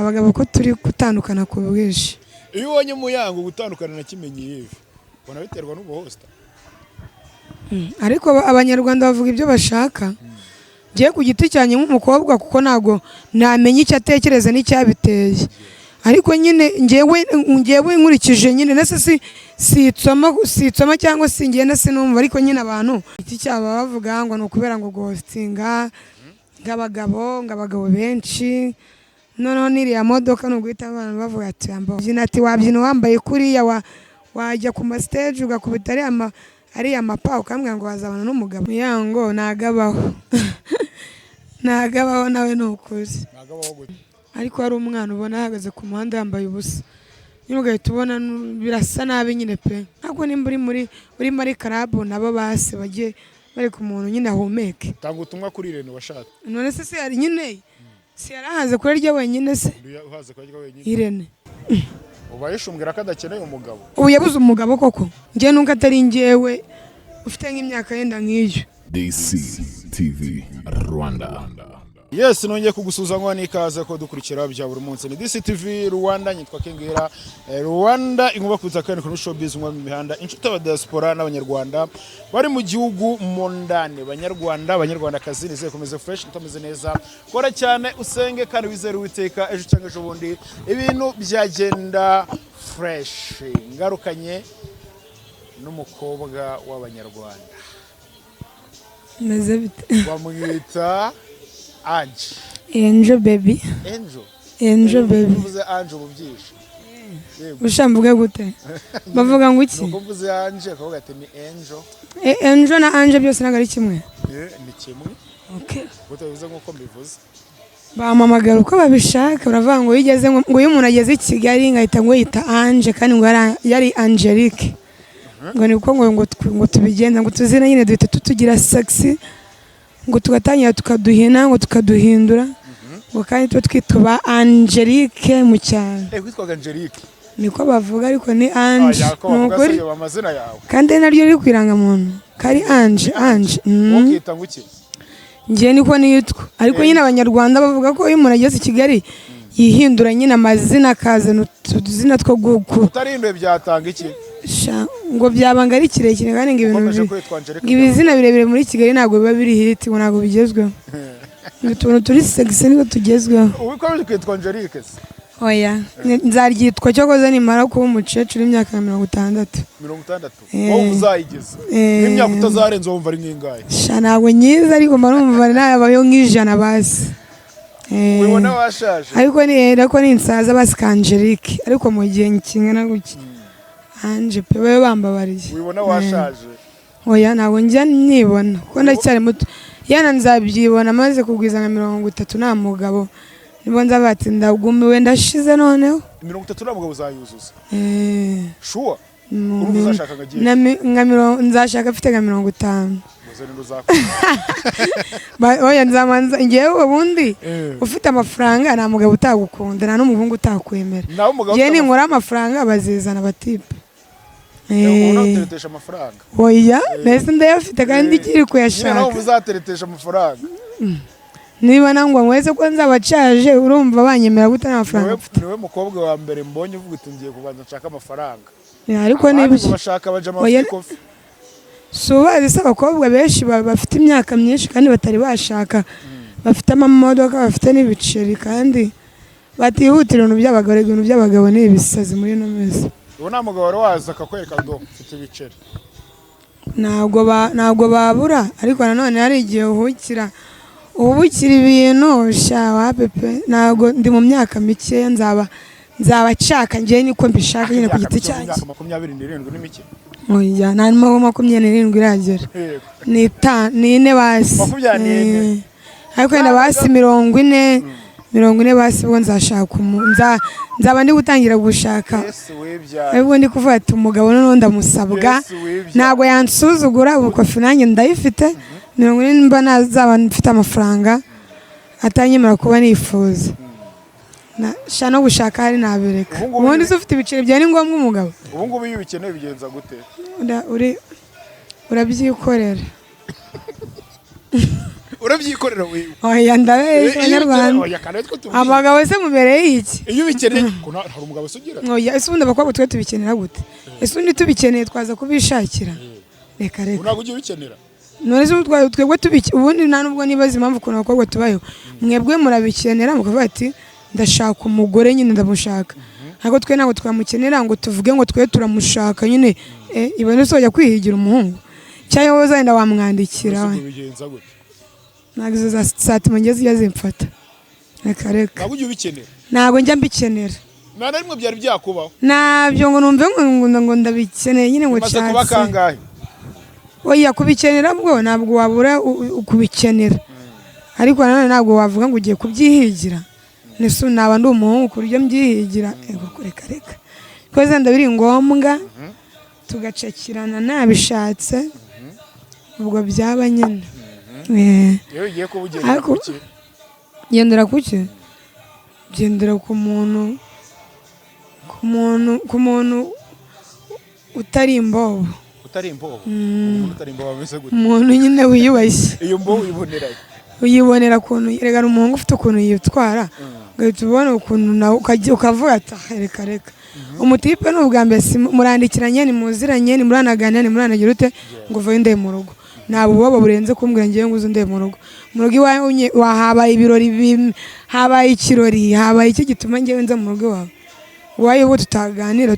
abagabo ko turi gutandukana ku bwinshi. Iyo ubonye Muyango gutandukana na Kimenyi Yves ubona biterwa n'ubuhosta. Ariko abanyarwanda bavuga ibyo bashaka. Ngiye ku giti cyanye nk'umukobwa kuko nago namenye icyo atekereza n'icyabiteye. Ariko nyine ngewe nkurikije nyine nase sitsoma cyangwa singenda sinumva ariko nyine abantu iki cyaba bavuga ngo nukubera ngo ghostinga ngabagabo benshi noneho niriya modoka nuguhita abantu bavuga ati ati wabyina wambaye kuriya wajya ku stage ugakubita ari amapa ukambwira ngo wazabana n'umugabo yango nagabaho nawe nukuri ariko hari umwana ubona ahagaze ku muhanda yambaye ubusa nyine ugahita ubona birasa nabi nyine pe ntabwo nimba uri muri karabu nabo base bagiye bari ku muntu nyine ahumeke tanga ubutumwa kuri Irene washatse none se yari nyine si yarahaze kuri ryo wenyine se uhaze kuri ryo wenyine Irene ubayishumbwira ko adakeneye umugabo ubu yabuze umugabo koko njye nunga atari njyewe ufite nk'imyaka yenda nk'iyo DCTV Rwanda. Yes, nongeye kugusuza ngo nikaze ko dukurikira bya buri munsi ni DCTV Rwanda nyitwa Kengira Rwanda inkuba kuza kandi kuri showbiz mu mihanda inshuti aba diaspora n'abanyarwanda bari mu gihugu mondane abanyarwanda kazi nize komeze fresh utameze neza kora cyane usenge kandi wizere witeka ejo cyangwa ejo bundi ibintu byagenda fresh ngarukanye n'umukobwa w'abanyarwanda meze bite bamwita Angel baby. Angel baby. Uvuze Angel mubyisha. Ushambuge gute? Bavuga ngo iki? Uvuze Angel akavuga ati ni Angel. Angel na Angel byose nagari kimwe. Ni kimwe. Okay. Gute bivuze nkuko mbivuze. Bamamagara uko babishaka baravuga ngo yigeze ngo uyu muntu ageze i Kigali ngahita ngo yita Angel kandi ngo yari Angelique. Ngo ni uko ngo tubigenza ngo tuzina nyine duhita tutugira sexy. Ngo tugatangira tukaduhina ngo tukaduhindura ngo kandi twitwa Angelique mu cyane kwitwa Angelique niko bavuga ariko ni Ange nukuri amazina yawe kandi naryo riri kwiranga muntu kari Ange ukita nguki ngiye niko nitwa ariko nyine abanyarwanda bavuga ko iyo umuntu ageze i Kigali yihindura nyine amazina kaza utuzina two guku utarinduye byatanga iki ngo byabanga ari kirekire kandi ngo ibizina birebire muri Kigali ntabwo biba biri hit ngo ntabwo bigezweho ngo tuntu turi sexy niko tugezweho ubikomeje kwitwa Angelique oya nzaryitwa cyo koze nimara kuba umucecuru imyaka 60 wowe uzayigeza n'imyaka utazarenza wumva ari nk'ingahe ntabwo nyiza ariko marumva nabayo nk'ijana basi ubona washaje ariko ni insaza basi Angelique ariko mu gihe kingana guki Anje pe bayo bambabariye wibona washaje oya ntabwo njya nibona ko ndacyari muto yana nzabyibona maze kugwiza nka 30 nta mugabo nibo nzabati ndagumiwe ndashize noneho 30 nta mugabo uzayuzuza sure uzashaka nzashaka afite nka 50 oya nzamanza ngewe ubundi ufite amafaranga nta mugabo utagukunda nta n'umuhungu utakwemera ngiye ninkora amafaranga bazizana batipe unateretesha amafaranga oya nese ndayafite kandi ikiri kuyashaka nawe uzateretesha amafaranga niba nangwa mwese ko nzabacaje urumva banyemera gute n'amafaranga niwe mukobwa wa mbere mbonye uvuga iti ngiye kubanza nshaka amafaranga ariko nibyo bashaka baje amafikofi suba zisa abakobwa benshi bafite imyaka myinshi kandi batari bashaka bafite amamodoka bafite n'ibiceri kandi batihutira ibintu by'abagabo ni ibisazi muri no mezi ubu nta mugabo wari waza akakwereka ngo ufite ibiceri ntabwo babura ariko nanone hari igihe ubukira ibintu shawa pepe ntabwo ndi mu myaka mike nzabacaka ngiye niko mbishaka nyine ku giti cyanjye 27 ni mike oya nta 27 iragera ni 4 basi ariko wenda basi 40 basi ubwo nzashaka nzaba ndi gutangira gushaka ariko ndi kuvuga ati umugabo noneho ndamusabwa ntabwo yansuzugura ubukofi nanjye ndayifite 40 mba nazaba mfite amafaranga atanyemera kuba nifuza no gushaka hari nabireka ubundi se ufite ibiceri bya ni ngombwa umugabo ubu ngubu iyo ubikeneye bigenza gute urabyikorera urabyikorera wewe oya ndabeshya abanyarwanda abagabo se mubereye iki iyo ubikeneye hari umugabo usugira oya ese ubundi abakobwa twe tubikenera gute ese ubundi tubikeneye twaza kubishakira reka ntabwo ujya ubikenera none se twebwe ubundi nta nubwo nibaza impamvu ukuntu abakobwa tubayeho mwebwe murabikenera mukavuga ati ndashaka umugore nyine ndamushaka ntabwo twe ntabwo twamukenera ngo tuvuge ngo twe turamushaka nyine ibone se wajya kwihigira umuhungu cyangwa wowe uzagenda wamwandikira ntabwo izo za satima njye zijya zimfata reka ntabwo ujya ubikenera ntabwo njya mbikenera nta na rimwe byari byakubaho ntabyo ngo numve ngo ndabikeneye nyine ngo nshatse kuba kangahe oya kubikenera bwo ntabwo wabura kubikenera ariko nanone ntabwo wavuga ngo ugiye kubyihigira nese naba ndi umuhungu ku buryo mbyihigira reka kuko zenda biri ngombwa tugacakirana nabishatse ubwo byaba nyine iyo ugiye kubugendera kuki gendera kuki gendera ku muntu utari imbobo utari imbobo ameze gute umuntu nyine wiyubashye iyo mbobo uyibonera uyibonera ukuntu yerekana umuhungu ufite ukuntu yitwara ugahita ubona ukuntu nawe ukavuga ati reka umutipe ni ubwa mbere murandikiranye nimuziranye nimuranaganira nimuranagira ute ngo uvayo ndeye mu rugo ntabwo ubwoba burenze kumbwira ngewe ngo uze ndeye mu rugo iwawe habaye ibirori habaye ikirori habaye iki gituma ngewe nza mu rugo iwawe wayo ubu tutaganira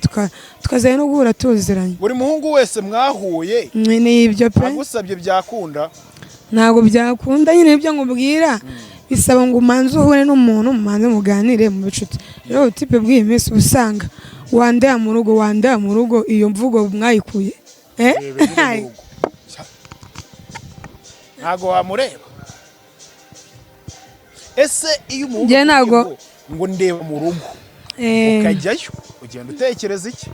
tukazajya no guhura tuziranye buri muhungu wese mwahuye ni ibyo pe agusabye byakunda ntabwo byakunda nyine ibyo nkubwira bisaba ngo umanze uhure n'umuntu mumanze muganire mu bicuti rero utipe bw'iyi minsi usanga wandaya mu rugo iyo mvugo mwayikuye ntabwo wamureba ese iyo umuhungu ngo ndeba mu rugo ukajyayo ugenda utekereza iki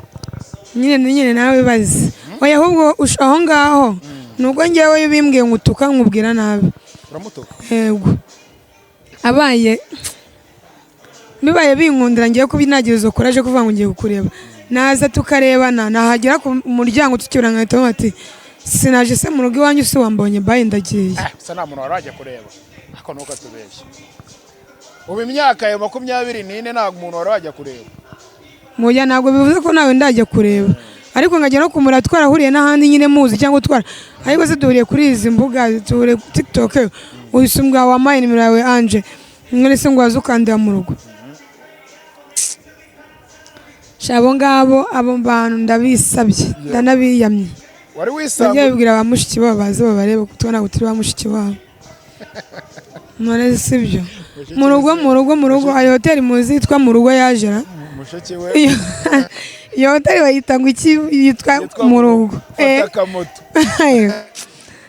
nyine nawe bazi oya ahubwo aho ngaho nubwo ngewe iyo bimbwiye ngo utuka nkubwira nabi uramutuka yego bibaye binkundira ngiye kubinagira izo koraje kuvuga ngo ngiye kukureba naza tukarebana nahagera ku muryango tukibura nkahita ati sinaje se mu rugo iwanyu si wambonye bayi ndagiye se nta muntu warajya kureba ako nuko atubeshye ubu imyaka ya 24 ntabwo umuntu warajya kureba muya ntabwo bivuze ko nawe ndajya kureba ariko nkajya no kumura twarahuriye n'ahandi nyine muzi cyangwa twara ariko se duhuriye kuri izi mbuga duhuriye TikTok uyisumbwa wamaye nimero yawe Anje mwene se ngo azukandira mu rugo shabo ngabo abo bantu ndabisabye ndanabiyamye wari wisanga ngiye bibwira abamushiki babo baze babarebe kutubona gutiri bamushiki babo none sibyo mu rugo hari hoteli muzi yitwa mu rugo yajera mushiki we iyo hoteli bayita ngo iki yitwa mu rugo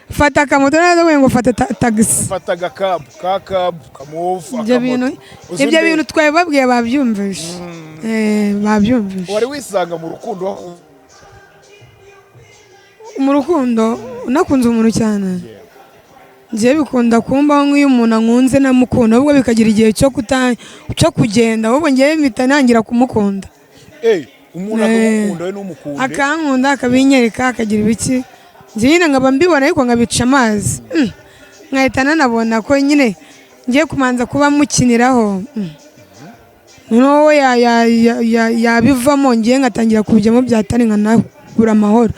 fata akamoto neza ngo fata tagisi fata agakabu kamuvu ibyo bintu twaye babwiye babyumvishe babyumvishe wari wisanga mu rukundo unakunze umuntu cyane ngiye bikunda kumbaho nk'iyo umuntu ankunze namukunda ahubwo bikagira igihe cyo kugenda ahubwo ngiye mpita nangira kumukunda umuntu akagukunda we n'umukunde akankunda akabinyereka akagira ibiki njye nyine nkaba mbibona ariko nkabica amazi nkahita nanabona ko nyine ngiye kumanza kuba mukiniraho noneho yabivamo ngiye ngatangira kubijyamo byatari nkanabura amahoro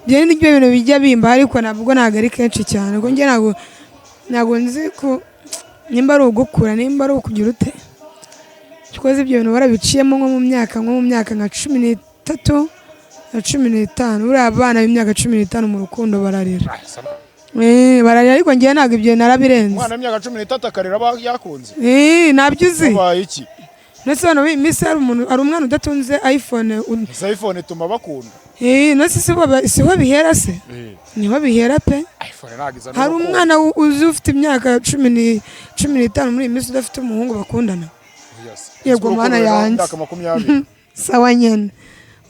njye nibyo bintu bijya bimba ariko ntabwo ntabwo ari kenshi cyane kuko njye ntabwo nzi ko nimba ari ugukura nimba ari ukugira ute kikoze ibyo bintu barabiciyemo nko mu myaka nka 13 na 15 uriya abana b'imyaka 15 mu rukundo bararira bararira ariko ngiye ntabwo ibyo narabirenze umwana w'imyaka 13 akarira yakunze nabyo uzi babaye iki nese hano iminsi hari umwana udatunze iPhone ituma bakunda nese siho bihera se niho bihera pe hari umwana uzi ufite imyaka 15 muri iyi minsi udafite umuhungu bakundana yego mwana yanjye sawa nyene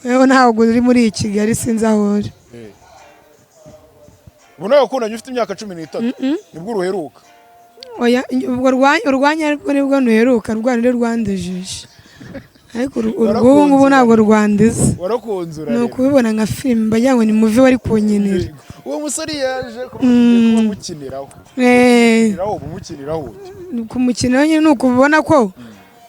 wewe ntabwo uri muri Kigali sinzi aho uri ubona yakundanye ufite imyaka 13 nibwo uruheruka oya ubwo urwanya ariko nibwo ntuheruka rwanire rwandejije ariko ubu ntabwo rwandiza warakunzura ni ukubibona nka filime bajya ngo ni muvi wari kunyinira uwo musore yaje kuba mukiniraho kumukiniraho nyine nuko ubona ko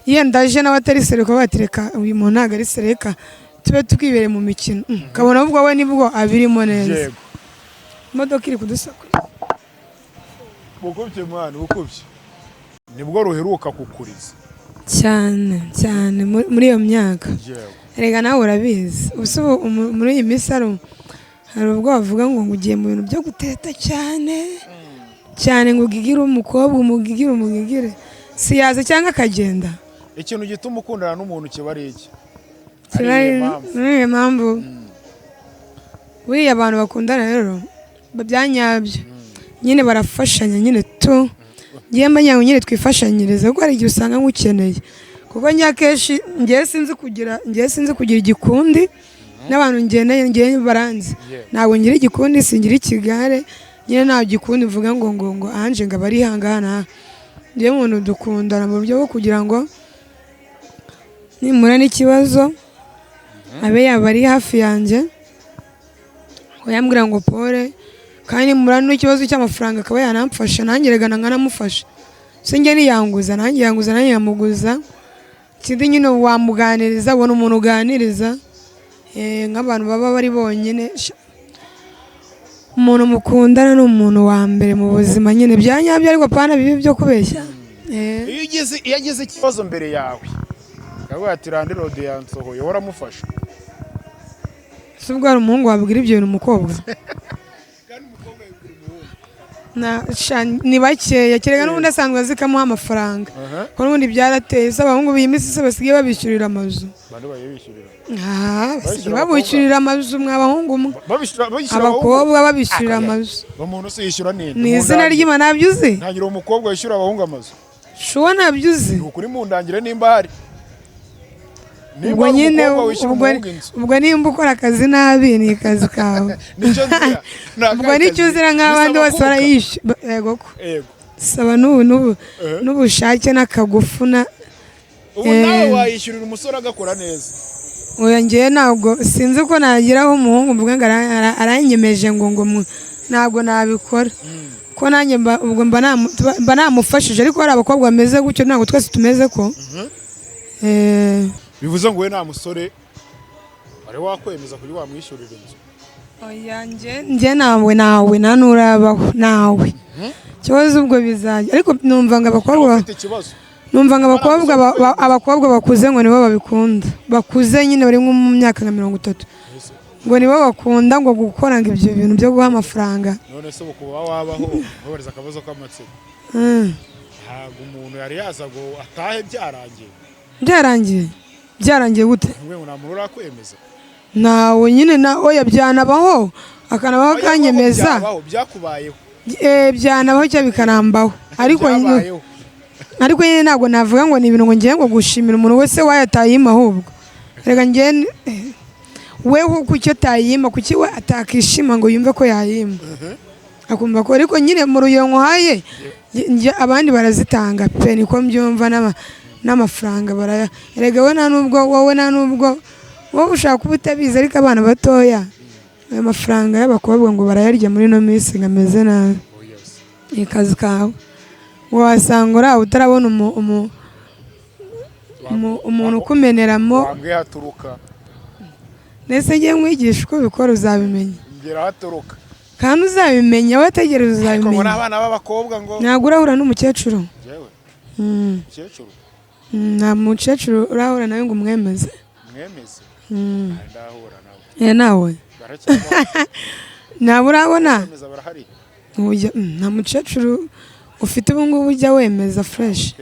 yenda aje nawe atari sereka batereka uyu muntu ntabwo ari sereka tube twibereye mu mikino ukabona ahubwo we nibwo abirimo neza imodoka iri kudusakura bukubye mwana bukubye nibwo ruheruka kukuriza cyane cyane muri iyo myaka erega nawe urabizi ubu muri iyi minsi hari ubwo bavuga ngo ugiye mu bintu byo guteta cyane cyane ngo ugigire umukobwa umugigire si yaza cyangwa akagenda ikintu gituma ukundana n'umuntu kiba ari iki niyo mpamvu buriya abantu bakundana rero byanyabyo nyine barafashanya nyine tu ngiye menya ngo nyine twifashanyirize kuko hari igihe usanga nk'ukeneye kuko nyakeshi ngiye sinzi kugira igikundi n'abantu ngiye baranzi ntabwo ngira igikundi singira ikigare nyine ntabwo gikundi mvuga ngo anje ngo abari hangana ngiye umuntu dukundana mu buryo bwo kugira ngo nimura n'ikibazo abe yaba ari hafi yanjye yambwira ngo pole kandi nimura n'ikibazo cy'amafaranga akaba yanamfasha nanjye regana nkanamufasha sinjye niyanguza nanjye yamuguza ikindi nyine wamuganiriza ubona umuntu uganiriza nk'abantu baba bari bonyine umuntu mukundana ni umuntu wa mbere mu buzima nyine byanyabyo ariko pana bibi byo kubeshya iyo agize ikibazo mbere yawe akavuga ati rande rode yansohoye waramufasha si ubwo hari umuhungu wabwira ibyo bintu umukobwa ni bakeya kereka n'ubundi asanzwe azi ko amuha amafaranga kuko n'ubundi byarateye se abahungu b'iyi minsi se basigaye babishyurira amazu basigaye babishyurira amazu mw'abahungu mwe abakobwa babishyurira amazu ni izina ry'Imana ntabyo uzi ntagira umukobwa wishyura abahungu amazu shuwa ntabyo uzi ni ukuri mu ndangire nimba hari ubwo nyine ubwo nimba ukora akazi nabi ni akazi kawe ubwo nicyo uzira nk'abandi bose barayishyura yego ko saba n'ubushake n'akagufu ubu nawe wayishyurira umusore agakora neza oya ngewe ntabwo sinzi ko nagiraho umuhungu mvuga ngo aranyemeje ngo ntabwo nabikora ko nanjye ubwo mba namufashije ariko hari abakobwa bameze gutyo ntabwo twese tumeze ko bivuze ngo we nta musore wari wakwemeza kuri wamwishyurira inzu oya njye nawe nta nurabaho nawe ikibazo ubwo bizajya ariko numva ngo abakobwa bakuze ngo nibo babikunda bakuze nyine bari nko mu myaka nka 30 ngo nibo bakunda ngo gukora ngo ibyo bintu byo guha amafaranga none se kuba wabaho wohereza akabazo k'amatsiko ntabwo umuntu yari yaza ngo atahe byarangiye gute ngo nta muntu urakwemeza nawe nyine oya byanabaho akanabaho akanyemeza byakubayeho byanabaho cyangwa bikanambaho ariko nyine ntabwo navuga ngo ni ibintu ngo ngiye ngo gushimira umuntu wese wayatayima ahubwo reka ngiye weho kuki atayima kuki we atakishima ngo yumve ko yayima akumva ko ariko nyine mu ruyengo haye abandi barazitanga pe niko mbyumva n'amafaranga baraya erega wowe nta nubwo wowe ushaka kuba utabizi ariko abana batoya ayo mafaranga y'abakobwa ngo barayarya muri ino minsi ngo ameze nabi ni akazi kawe wasanga uraho utarabona umuntu ukumeneramo ndetse ngiye nkwigisha uko bikora uzabimenya kandi uzabimenya wategereza uzabimenya ntabwo urahura n'umukecuru nta mukecuru urahura nawe ngo umwemeze nawe ntabwo urabona nta mukecuru ufite ubu ngubu ujya wemeza fureshi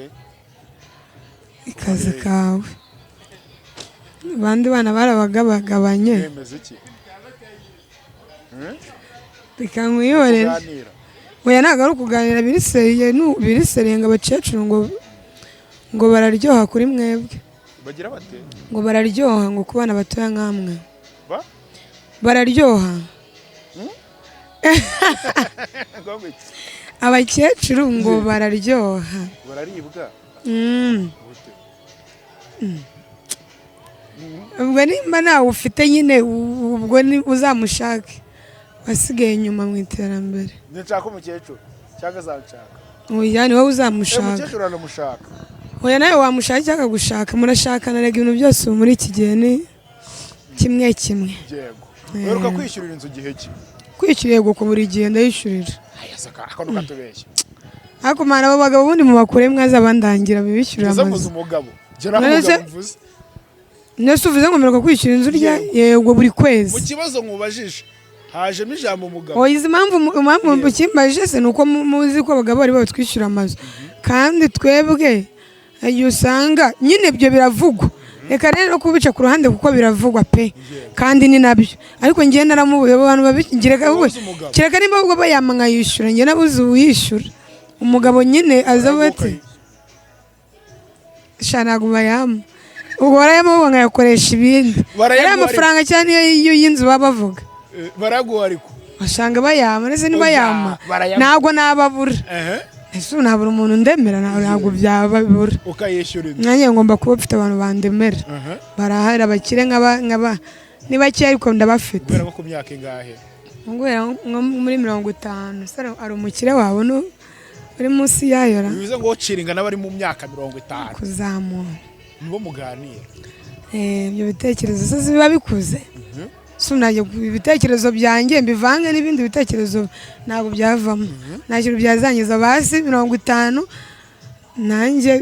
akazi kawe abandi bana barabagabagabanye reka nkwihorere oya ntabwo ari ukuganira birisereye ngo abakecuru ngo bararyoha kuri mwebwe ngo bararyoha ngo ku bana batoya nk'amwe bararyoha abakecuru ngo bararyoha ubwo nimba nawe ufite nyine ubwo uzamushake asigaye inyuma mu iterambere. nshaka umukecuru cyangwa azanshaka oya ni wowe uzamushaka. umukecuru aramushaka. oya nawe wamushaka cyangwa gushaka murashakana rega ibintu byose ubu muri iki gihe ni kimwe kimwe. yego uheruka kwishyurira inzu igihe ki? Kwishyura yego ku buri gihe ndayishyurira. akantu katubeshya ariko mana abo bagabo ubundi mu bakure mwaza bandangira bibishyurira amazu umugabo mvuze nese uvuze ngo mperuka kwishyura inzu rya yego buri kwezi. mu kibazo nkubajije hajemo ijambo umugabo. oya izi impamvu ukimbajije se nuko muzi ko abagabo bari batwishyura amazu kandi twebwe igihe usanga nyine ibyo biravugwa. reka rero kubica ku ruhande kuko biravugwa pe kandi ni nabyo ariko ngiye naramubuye abantu babigireka we kireka nimba ubwo bayama nkayishyura ngiye nabuze uwishyura umugabo nyine aza bati shanago bayama ubwo barayama bo nkayakoresha ibindi ari amafaranga cyane iyo y'inzu baba bavuga baraguha ariko bashanga bayama ndetse nibayama ntabwo nababura ese nabura umuntu ndemera ntabwo byababura ukayishyura inzu nanjye ngomba kuba mfite abantu bandemera barahari abakire nk'aba ni bake ariko ndabafite. kubera ko ku myaka ingahe? nko muri 50 ari umukire wawe uri munsi yayo ra bivuze ngo wociringa n'abari mu myaka 50 kuzamura nibo muganira. ibyo bitekerezo se biba bikuze sunajye ibitekerezo byanjye mbivange n'ibindi bitekerezo ntabwo byavamo nta kintu byazangiza basi 50 nanjye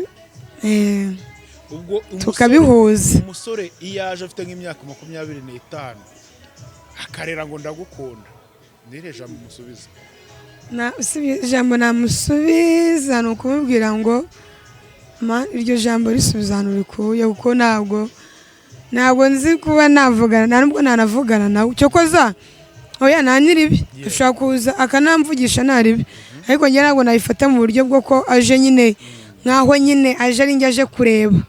ubwo tukabihuza. umusore iyo aje afite nk'imyaka 25 akarera ngo ndagukunda nire jambo musubiza ijambo namusubiza ni ukumubwira ngo iryo jambo risubizana urikuye kuko ntabwo nzi kuba navugana nubwo nanavugana nawe cyo koza oya nta niribi ushobora kuza akanamvugisha naribi ariko njye ntabwo nabifata mu buryo bwo ko aje nyine nkaho nyine aje ari njye aje kureba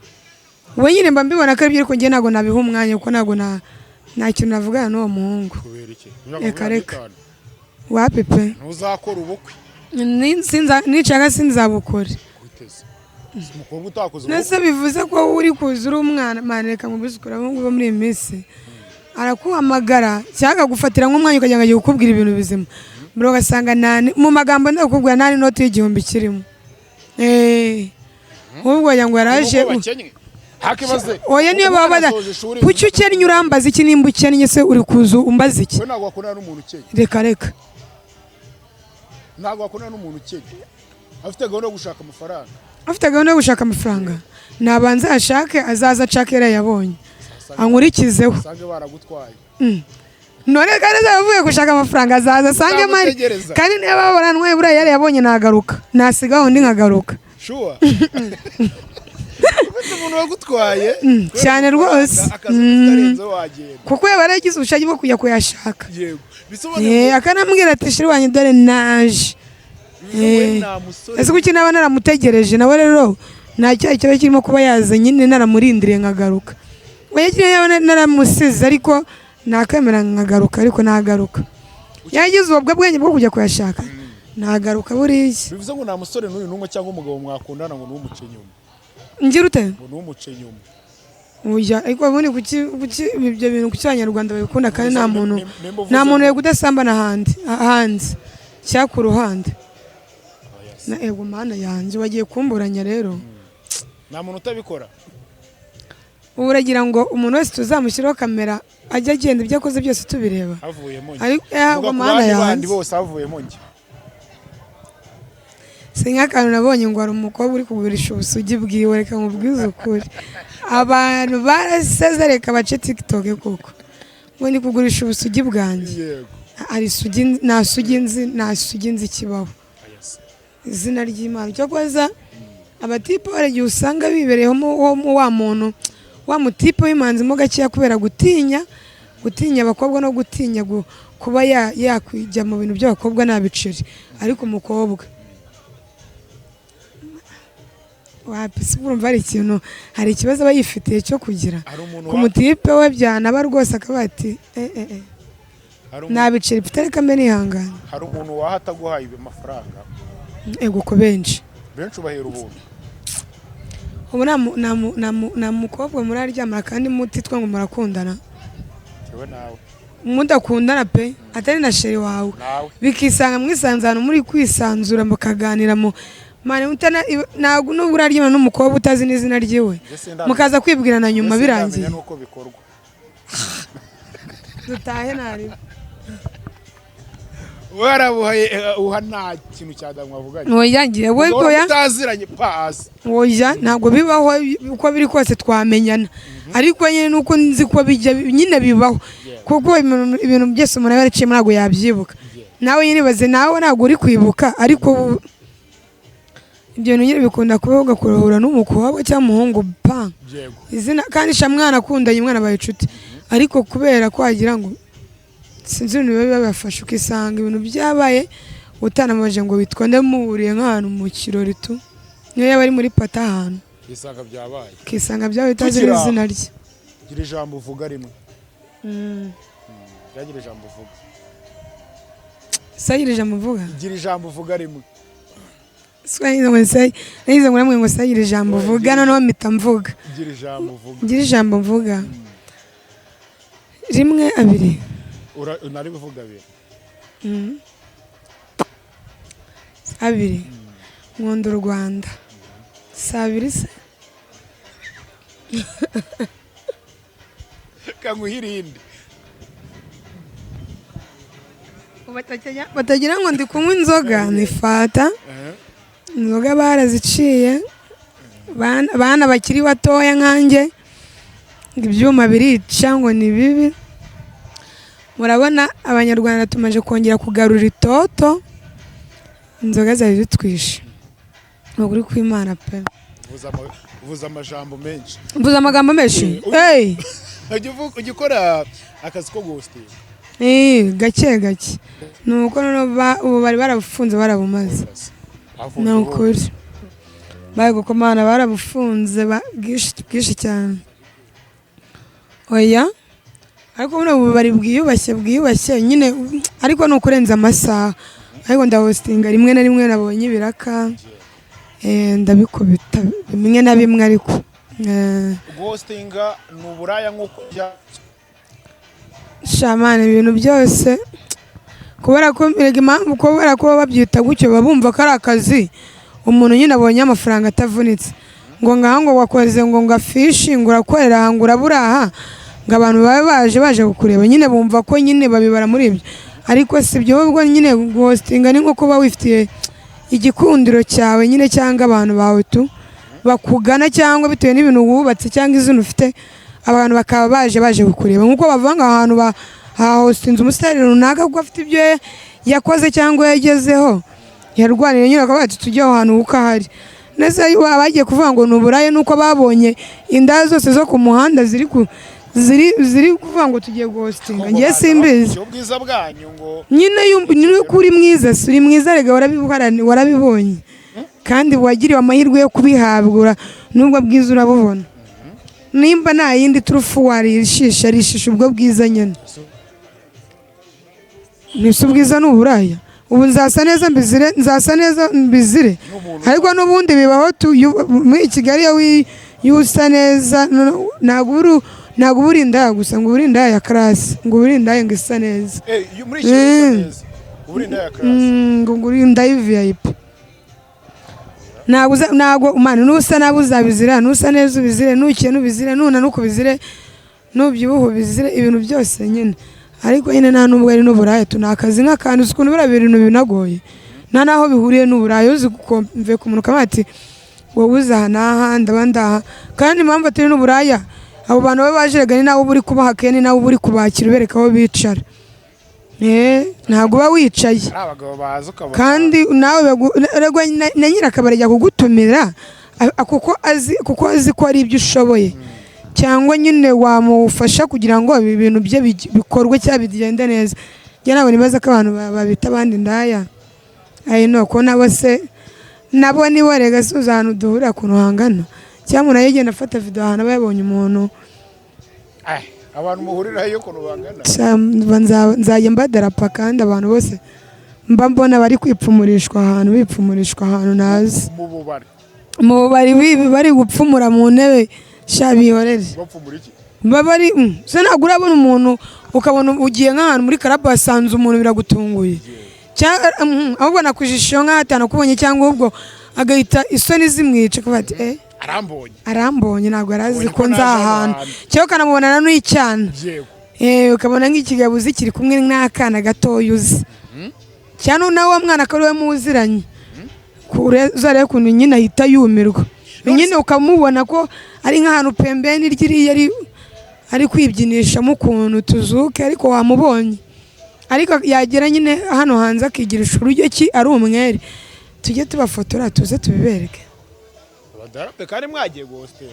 we nyine mba mbibona ko aribyo ariko njye ntabwo nabiha umwanya kuko ntabwo nta kintu navugana n'uwo muhungu. reka wapi pe ntuzakora ubukwe nicaga sinzabukore umukobwa utakoze nese bivuze ko uri kuza uri umwana maneka mu bisukura ngo muri iyi minsi arakuhamagara cyangwa gufatira nk'umwanya ukagira ngo agiye kukubwira ibintu bizima bro ugasanga mu magambo ndakubwira nani noti y'igihumbi kirimo ubwo ngo yaraje oya niyo baba bada kuki ukennye urambaza iki nimba ukennye se uri kuza umbaza iki? ntabwo wakundana n'umuntu ukennye. reka ntabwo wakundana n'umuntu ukennye afite gahunda yo gushaka amafaranga. afite gahunda yo gushaka amafaranga nabanza ashake azaza acake yari yabonye ankurikizeho sange baragutwaye none kandi azavuye gushaka amafaranga azaza sange mari kandi niba babaranwe buriya yari yabonye nagaruka nasigaho undi nkagaruka sure umuntu wagutwaye cyane rwose kuko yabaragize ubushake bwo kujya kuyashaka akanambwira ati shiri wanjye dore naje ese kuki naba naramutegereje nawe rero nta cyaha kiba kirimo kuba yaza nyine naramurindiriye nkagaruka we naramusize ariko nakemera nkagaruka ariko nagaruka yagize ubwo bwenge bwo kujya kuyashaka nagaruka buriya bivuze ngo nta musore n'uyu n'umwe cyangwa umugabo mwakundana ngo n'umuce nyuma ngira ute ngo n'umuce nyuma oya ariko ubundi kuki ibyo bintu kuki abanyarwanda babikunda kandi nta muntu yo kudasambana hanze cyangwa ku ruhande na ego mana yanjye wagiye kumburanya rero nta muntu utabikora ubu uragira ngo umuntu wese tuzamushyiraho kamera ajya agenda ibyo akoze byose tubireba havuyemo ego mana yanjye bose havuyemo njye si nk'akantu nabonye ngo hari umukobwa uri kugurisha ubusugi bwiwe reka mubwize ukuri abantu baraseze reka bace tiktok koko ngo ndi kugurisha ubusugi bwanjye nta sugi nzi kibaho izina ry'Imana cyo koza abatipe baragiye usanga bibereyeho wa muntu wa mutipe w'imanzi mo gakeya kubera gutinya abakobwa no gutinya kuba yakwijya mu bintu by'abakobwa nabiciri ariko umukobwa wapisi urumva hari ikibazo aba yifitiye cyo kugira ku mutipe we byanaba rwose akaba ati nabiciri mfite reka mbe nihangane. hari umuntu wahataguhaye amafaranga ego ko benshi ubahera ubuntu ubu nta mukobwa muraryamara kandi mutitwa ngo murakundana yewe nawe mudakundana pe atari na sheri wawe nawe bikisanga mwisanzana muri kwisanzura mukaganira mu mane ntabwo n'ubu uraryamana n'umukobwa utazi n'izina ryiwe mukaza kwibwirana nyuma birangiye nuko bikorwa dutahe nari warabuhaye uha nta kintu cyadamwa avuganye oya ngiye we oya utaziranye pass oya ntabwo bibaho uko biri kose twamenyana ariko nyine nuko nzi ko bijya nyine bibaho kuko ibintu byose umuntu yaraciye ntabwo yabyibuka nawe nyine baze nawe ntabwo uri kwibuka ariko ibyo nyine bikunda kuvuga kuruhura n'umukobwa cyangwa umuhungu pa izina kandi shamwana akundanye umwana baye inshuti ariko kubera ko wagira ngo sinzi ibintu biba bibafasha ukisanga ibintu byabaye utanamaje ngo witwande muhuriye nk'ahantu mu kirori tu niyo yaba ari muri pata ahantu kisanga byabaye utazi izina rye gira ijambo uvuga rimwe gira ijambo uvuga sagira ijambo uvuga gira ijambo uvuga rimwe nagize ngo namwe ngo sagira ijambo uvuga noneho mpita mvuga gira ijambo mvuga rimwe abiri nari bivuga abiri abiri nkunda u Rwanda si abiri se kanguhirinde batagira ngo ndi kunywa inzoga ni fata inzoga baraziciye bana bakiri batoya nkanjye ibyuma birica ngo ni bibi murabona abanyarwanda tumaje kongera kugarura itoto inzoga zari zitwishe nukuri kw'Imana pe uvuza amajambo menshi mvuza amagambo menshi ujya ukora akazi ko ghosting gake gake nuko ubu bari barabufunze barabumaze ni ukuri bari gukomana barabufunze bwinshi cyane oya ariko ubu bari bwiyubashye nyine ariko ni ukurenza amasaha ariko ndahostinga rimwe na rimwe nabonye ibiraka ndabikubita bimwe na bimwe ariko ghostinga ni uburaya nk'uko shamane ibintu byose kubera ko impamvu kubera ko babyita gutyo babumva ko ari akazi umuntu nyine abonye amafaranga atavunitse ngo ngaha ngo wakoze ngo ngafishi ngo urakorera aha ngo uraburaha ngo abantu baje kukureba nyine bumva ko nyine babibara muri ibyo ariko si byo ubwo nyine ghostinga ni nko kuba wifitiye igikundiro cyawe nyine cyangwa abantu bawe tu bakugana cyangwa bitewe n'ibintu wubatse cyangwa izina ufite abantu bakaba baje kukureba nkuko bavanga ahantu hahostinze umusitari runaka kuko afite ibyo yakoze cyangwa yagezeho yarwanira nyine akaba ati tujye aho hantu uko ahari nese bagiye kuvuga ngo ni uburaya nuko babonye inda zose zo ku muhanda ziri kuvuga ngo tugiye ghostinga ngiye simbizi nyine niwe kuri mwiza uri mwiza rega warabibonye kandi wagiriwe amahirwe yo kubihabwa nubwo bwiza urabubona nimba nta yindi turufu warishisha ubwo bwiza nyine nise ubwiza ni uburaya ubu nzasa neza mbizire ariko n'ubundi bibaho muri Kigali iyo usa neza ntabwo uri indaya gusa ngo uri indaya ya karasi ngo uri indaya ngo isa neza ngo uri indaya VIP ntabwo umwana nusa nabi uzabizira nusa neza ubizire nukiye nubizire nunanuka ubizire nubyibuha ubizire ibintu byose nyine ariko nyine nta nubwo ari n'uburaya tunakazi nk'akantu uzi ukuntu biriya bintu binagoye nta naho bihuriye n'uburaya uzi kumve ku muntu ukaba ati wowe uzi aha n'aha ndaba ndaha kandi impamvu atari n'uburaya abo bantu baba bajeraga ni nawe uba uri kubaha ni nawe uba uri kubakira ubereka aho bicara ntabwo uba wicaye kandi nawe na nyirakabari ajya kugutumira kuko azi ko ari ibyo ushoboye cyangwa nyine wamufasha kugira ngo ibi bintu bye bikorwe cyangwa bigende neza njye nabona ibibazo ko abantu babita abandi ndaya ko nabo nibo rega suza ahantu duhurira ku ruhangana cyangwa umuntu yagenda afata video ahantu aba yabonye umuntu abantu muhurirayo ukuntu bangana nzajya mbadarapa kandi abantu bose mba mbona bari bipfumurishwa ahantu nazi mu bubari bari gupfumura mu ntebe shabihorere bapfumura iki baba ari se ntabwo urabona umuntu ukabona ugiye nk'ahantu muri karabu wasanze umuntu biragutunguye ahubwo nakujishijeho nk'ahatanu kubonye cyangwa ubwo agahita isoni zimwica kuba ati arambonye ntabwo arazi ko nzi ahantu cyangwa ukanamubonana n'uyicyana ukabona nk'ikigabo uzi kiri kumwe n'akana gatoya uzi cyane nawe wa mwana akaba ariwe muziranye uzarebe ukuntu nyine ahita yumirwa nyine ukamubona ko ari nk'ahantu pembeni ryiriya ari kwibyinishamo ukuntu tuzuke ariko wamubonye ariko yagera nyine hano hanze akigirisha urujyo ki ari umwere tujye tubafotora tuze tubibereke abadarape kandi mwagiye guhostinga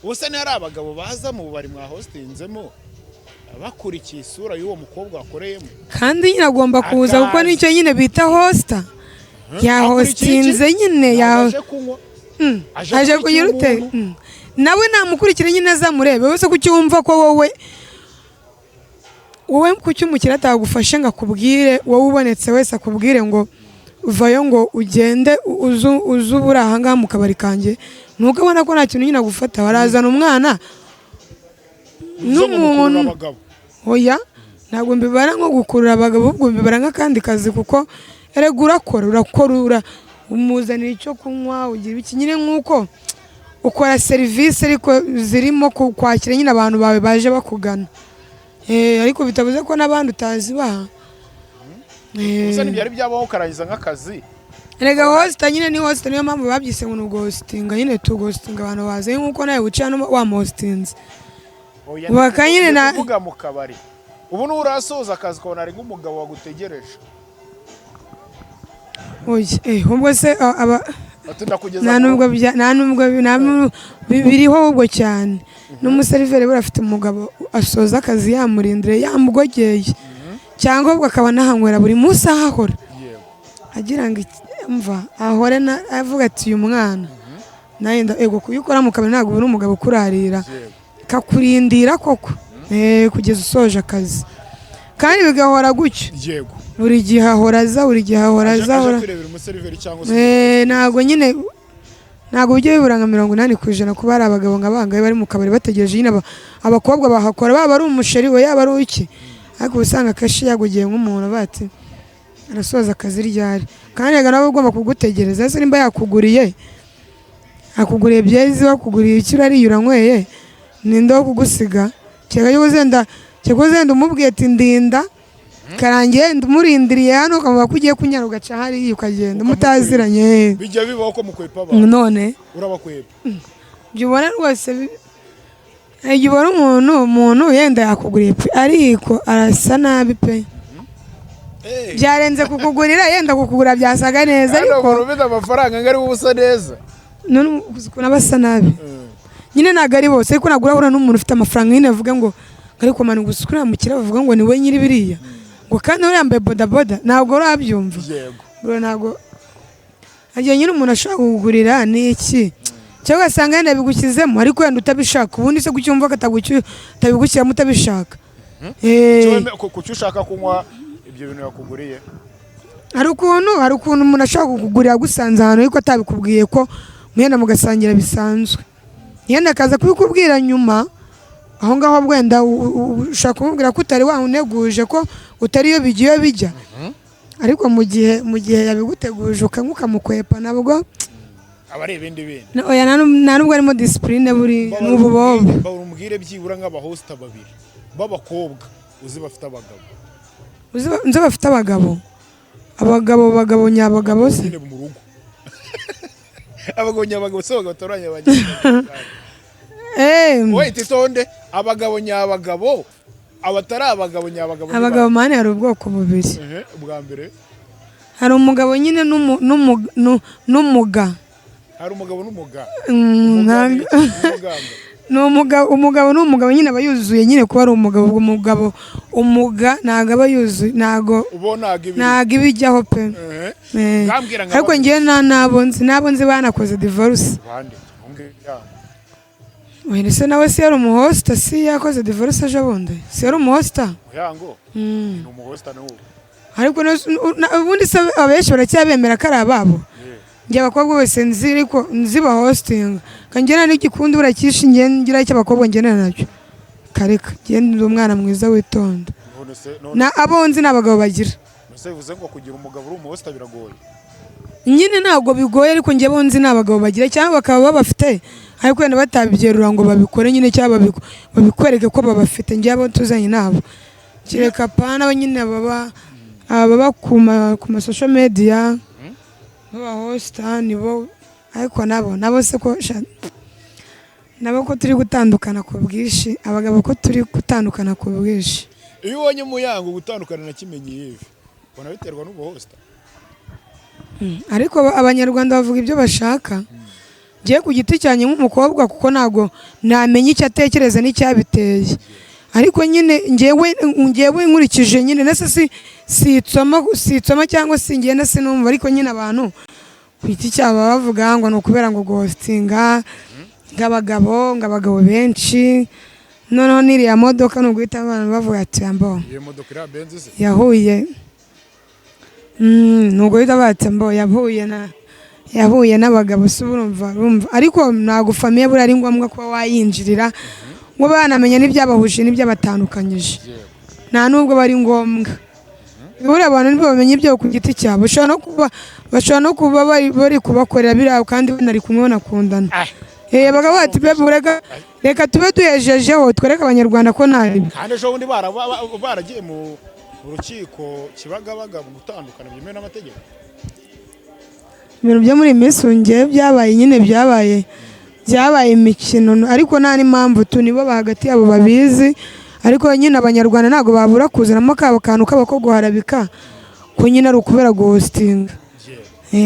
ubusa ni hari abagabo baza mu bari mwa hostinzemo bakurikiye isura y'uwo mukobwa wakoreyemo kandi nyine agomba kuza kuko nicyo nyine bita hosta yahostinze nyine aje kugira ute nawe namukurikira nyine azamurebe wese kuki wumva ko wowe kuki umukiriya atagufashe ngo akubwire wowe ubonetse wese akubwire ngo vayo ngo ugende uze ubura ahangaha mu kabari kanjye ntukabona ko nta kintu nyine agufata warazana umwana n'umuntu oya ntabwo mbibara nko gukurura abagabo ahubwo mbibara nk'akandi kazi kuko erega urakora umuzanira icyo kunywa ugira iki nyine nk'uko ukora serivisi ariko zirimo kwakira nyine abantu bawe baje bakugana ariko bitavuze ko n'abandi utazibaha gusa ntibyari byabaho ukarangiza nk'akazi erega hosita nyine ni hosita niyo mpamvu babyise ngo ni uguhositinga nyine tugositinga abantu baze nk'uko nawe wicaye hano wamuhositinze bakanyine kuvuga mu kabari ubu n'urasoza akazi ukabona ari nk'umugabo wagutegereje ubwo se nta nubwo biriho ahubwo cyane n'umuseriveri we afite umugabo asoza akazi yamurindire yamugogeye cyangwa ubwo akaba nahanywera buri munsi ahahora agira ngo mva ahore avuga ati uyu mwana nayenda kuyikora mu kabari ntabwo uri umugabo ukurarira kakurindira koko kugeza usoje akazi kandi bigahora gutyo buri gihe ahoraza ntabwo nyine ntabwo ujya bibura nka 80% kuba ari abagabo nk'abangaye bari mu kabari bategereje nyine abakobwa bahakora baba ari umusheri we yaba ari iki ariko usanga akashi yagugiye nk'umuntu bati arasoza akazi ryari kandi yaga nawe ugomba kugutegereza ese nimba akuguriye byezi bakuguriye icyo urariye uranyweye ninde wo kugusiga cyegozenda umubwiye ati ndinda karangiye ndumurindiriye hano ukavuga ko ugiye kunyara ugaca hariya ukagenda mutaziranye bijya bibaho ko mukwepa abantu none urabakwepa jya ubona rwose jya ubona umuntu yenda yakuguriye ariko arasa nabi pe byarenze kukugurira yenda kukugura byasaga neza ariko umuntu ufite amafaranga ngo ari ubusa neza none ukuntu aba asa nabi nyine ntabwo ari bose ariko ntabwo urabona n'umuntu ufite amafaranga nyine avuga ngo ariko manu gusa uramukira bavuga ngo ni we nyiri biriya ngo kandi uri yambaye bodaboda ntabwo urabyumva bro ntabwo agiye nyine umuntu ashaka kugurira ni iki cyangwa ugasanga yenda bigushyizemo ariko wenda utabishaka ubundi se kucyumva ko atabigushyiramo utabishaka kuki ushaka kunywa ibyo bintu yakuguriye hari ukuntu umuntu ashaka kukugurira agusanze ahantu ariko atabikubwiye ko mwenda mugasangira bisanzwe yenda akaza kubikubwira nyuma aho ngaho wenda ushaka kumubwira ko utari wawuneguje ko utari iyo bigiye bijya ariko mu gihe yabiguteguje ukamukwepa nabwo aba ari ibindi bintu nta nubwo arimo disipurine buri n'ububobo bamubwire byibura nk'abahosita babiri b'abakobwa uzi bafite abagabo nzi bafite abagabo nyabagabo se mu rugo abagabo nyabagabo se bagatoranya abagiye wait itonde abagabo nyabagabo abatari abagabo nyabagabo abagabo mane hari ubwoko bubiri bwa mbere hari umugabo nyine n'umuga hari umugabo n'umuga umugabo n'umugabo nyine aba yuzuye nyine kuba ari umugabo umuga ntabwo aba yuzuye ntabwo ibijyaho pe ariko ngewe nabo nzi banakoze divorce wenda se nawe si yari umuhosita si yakoze divorce ejo bundi si yari umuhosita ni umuhosita n'ubu ariko ubundi se abenshi baracyabemera ko ari ababo njye abakobwa bose nzi ariko nziba hosting kanjye n'igikundi burakishi njye ngira cy'abakobwa njye nacyo kareka njye ndi umwana mwiza witonda na abo nzi n'abagabo bagira ese bivuze ngo kugira umugabo uri umuhosta biragoye nyine ntabwo bigoye ariko njye bo nzi n'abagabo bagira cyangwa bakaba babafite ariko wenda batabigerura ngo babikore nyine cyangwa babikwereke ko babafite njye abo tuzanye nabo kireka pana nyine baba ku ma social media baba hosta nibo ariko nabo se ko nabo ko turi gutandukana ku bwishi abagabo ko turi gutandukana ku bwishi iyo ubonye muyango gutandukana na kimenyi yive ubona biterwa n'ubuhosta ariko abanyarwanda bavuga ibyo bashaka ngiye ku giti cyanjye nk'umukobwa kuko ntabwo namenya icyo atekereza n'icyabiteye ariko nyine ngewe nkurikije nyine nese sitsoma cyangwa singenda sinumva ariko nyine abantu ku giti cyabo bavuga ngo ni ukubera ngo ghostinga ng'abagabo benshi noneho n'iriya modoka ni uguhita abantu bavuga ati mbo yahuye nuguhita batembo yahuye n'abagabo se urumva ariko ntabwo famiye buri ari ngombwa kuba wayinjirira ngo banamenye n'ibyabahuje n'ibyabatandukanyije nta nubwo bari ngombwa buriya abantu nibo bamenye ibyo ku giti cyabo bashobora no kuba bari kubakorera biriya kandi banari kumwe banakundana bagabo bati reka tube duhejejeho twereke abanyarwanda ko ntabi kandi ejo bundi baragiye mu urukiko kibagabaga mu gutandukana byemewe n'amategeko ibintu byo muri misunge byabaye imikino ariko nta n'impamvu nibo hagati yabo babizi ariko nyine abanyarwanda ntabwo babura kuzanamo kabo kantu ko guharabika ko nyine ari ukubera ghostinga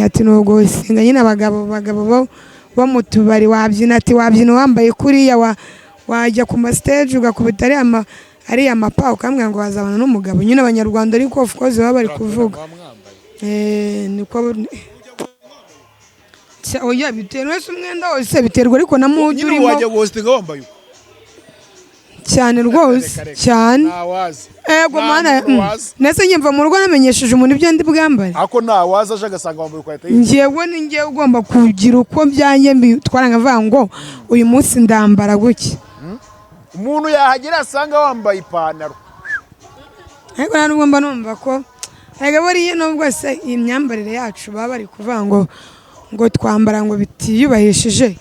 ati ni ghostinga nyine abagabo bo mu tubari wabyina wambaye kuriya wajya ku ma stage ugakubita ariya mapa ukambwira ngo wazabana n'umugabo nyine abanyarwanda ariko of course baba bari kuvuga niko oya biterwa wese umwenda wose biterwa ariko na mudu urimo wajya ghostinga wambaye cyane rwose cyane ego mana nese nyimva mu rugo namenyesheje umuntu ibyo ndi bwambare ako nawaza aje agasanga wambaye kwahita njyewe ugomba kugira uko byanjye mbitwara nkavuga ngo uyu munsi ndambara guki umuntu yahagera asanga wambaye ipantaro ariko nta nubwo mba numva ko ega buriya nubwo se iyi myambarire yacu baba bari kuvuga ngo twambara ngo bitiyubahishije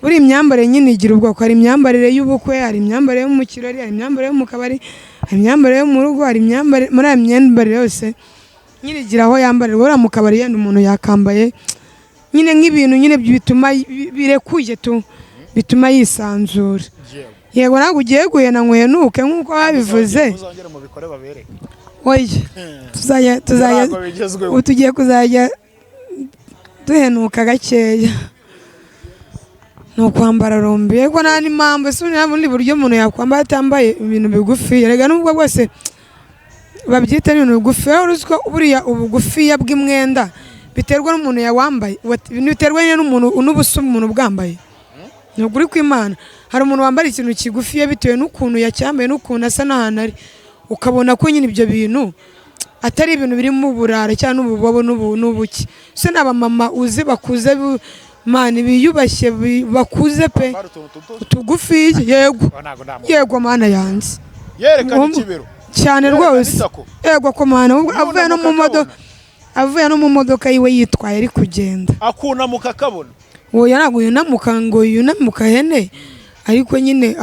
buri imyambarire nyine igira ubwoko hari imyambarire y'ubukwe hari imyambarire yo mu kirori hari imyambarire yo mu kabari hari imyambarire yo mu rugo hari imyambarire muri aya myambarire yose nyine igira aho yambarira buriya mu kabari yenda umuntu yakambaye nyine nk'ibintu nyine bituma birekuye bituma yisanzura yego ntabwo ugiye guhena nkwenuke nk'uko babivuze oya tugiye kuzajya duhenuka gakeya ni ukwambara rombi yego nta n'impamvu ese ubundi buryo umuntu yakwambara atambaye ibintu bigufi rega n'ubwo bwose babyita n'ibintu bigufi uzi ko buriya ubugufiya bw'imwenda biterwa n'umuntu yawambaye biterwa n'ubusa umuntu bwambaye ni ukuri kw'Imana hari umuntu wambara ikintu kigufiya bitewe n'ukuntu yacyambaye n'ukuntu asa n'ahantu ari ukabona ko nyine ibyo bintu atari ibintu birimo uburara cyangwa n'ububobo n'ubuki se n'abamama uzi bakuze mani biyubashye bakuze pe tugufi yego mana yanze yerekana ikibero cyane rwose yego ko mana avuye no mu modoka yiwe yitwaye ari kugenda akunamuka akabona oya ntabwo yunamuka hene ariko nyine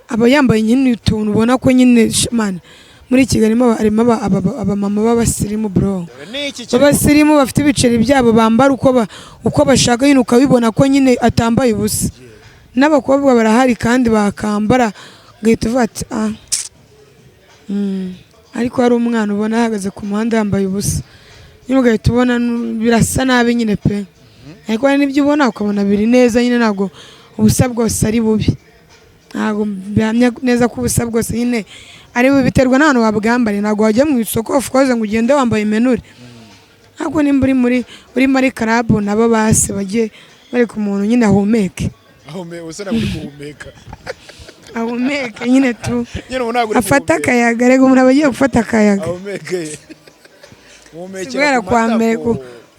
aba yambaye nyine utuntu ubona ko nyine mani muri Kigali harimo abamama b'abasirimu bro abasirimu bafite ibiceri byabo bambara uko bashaka nyine ukabibona ko nyine atambaye ubusa n'abakobwa barahari kandi bakambara ngahita uvuga ati ariko hari umwana ubona ahagaze ku muhanda yambaye ubusa nyine ugahita ubona birasa nabi nyine pe ariko hari n'ibyo ubona ukabona biri neza nyine ntabwo ubusa bwose ari bubi ntabwo bihamya neza ko ubusa bwose nyine ari biterwa n'ahantu wabwambare ntabwo wajya mu isoko of course ngo ugende wambaye menure ntabwo nimba uri muri club nabo base bagiye bari ku muntu nyine ahumeke nyine tu afata akayaga rega umuntu aba agiye gufata akayaga kubera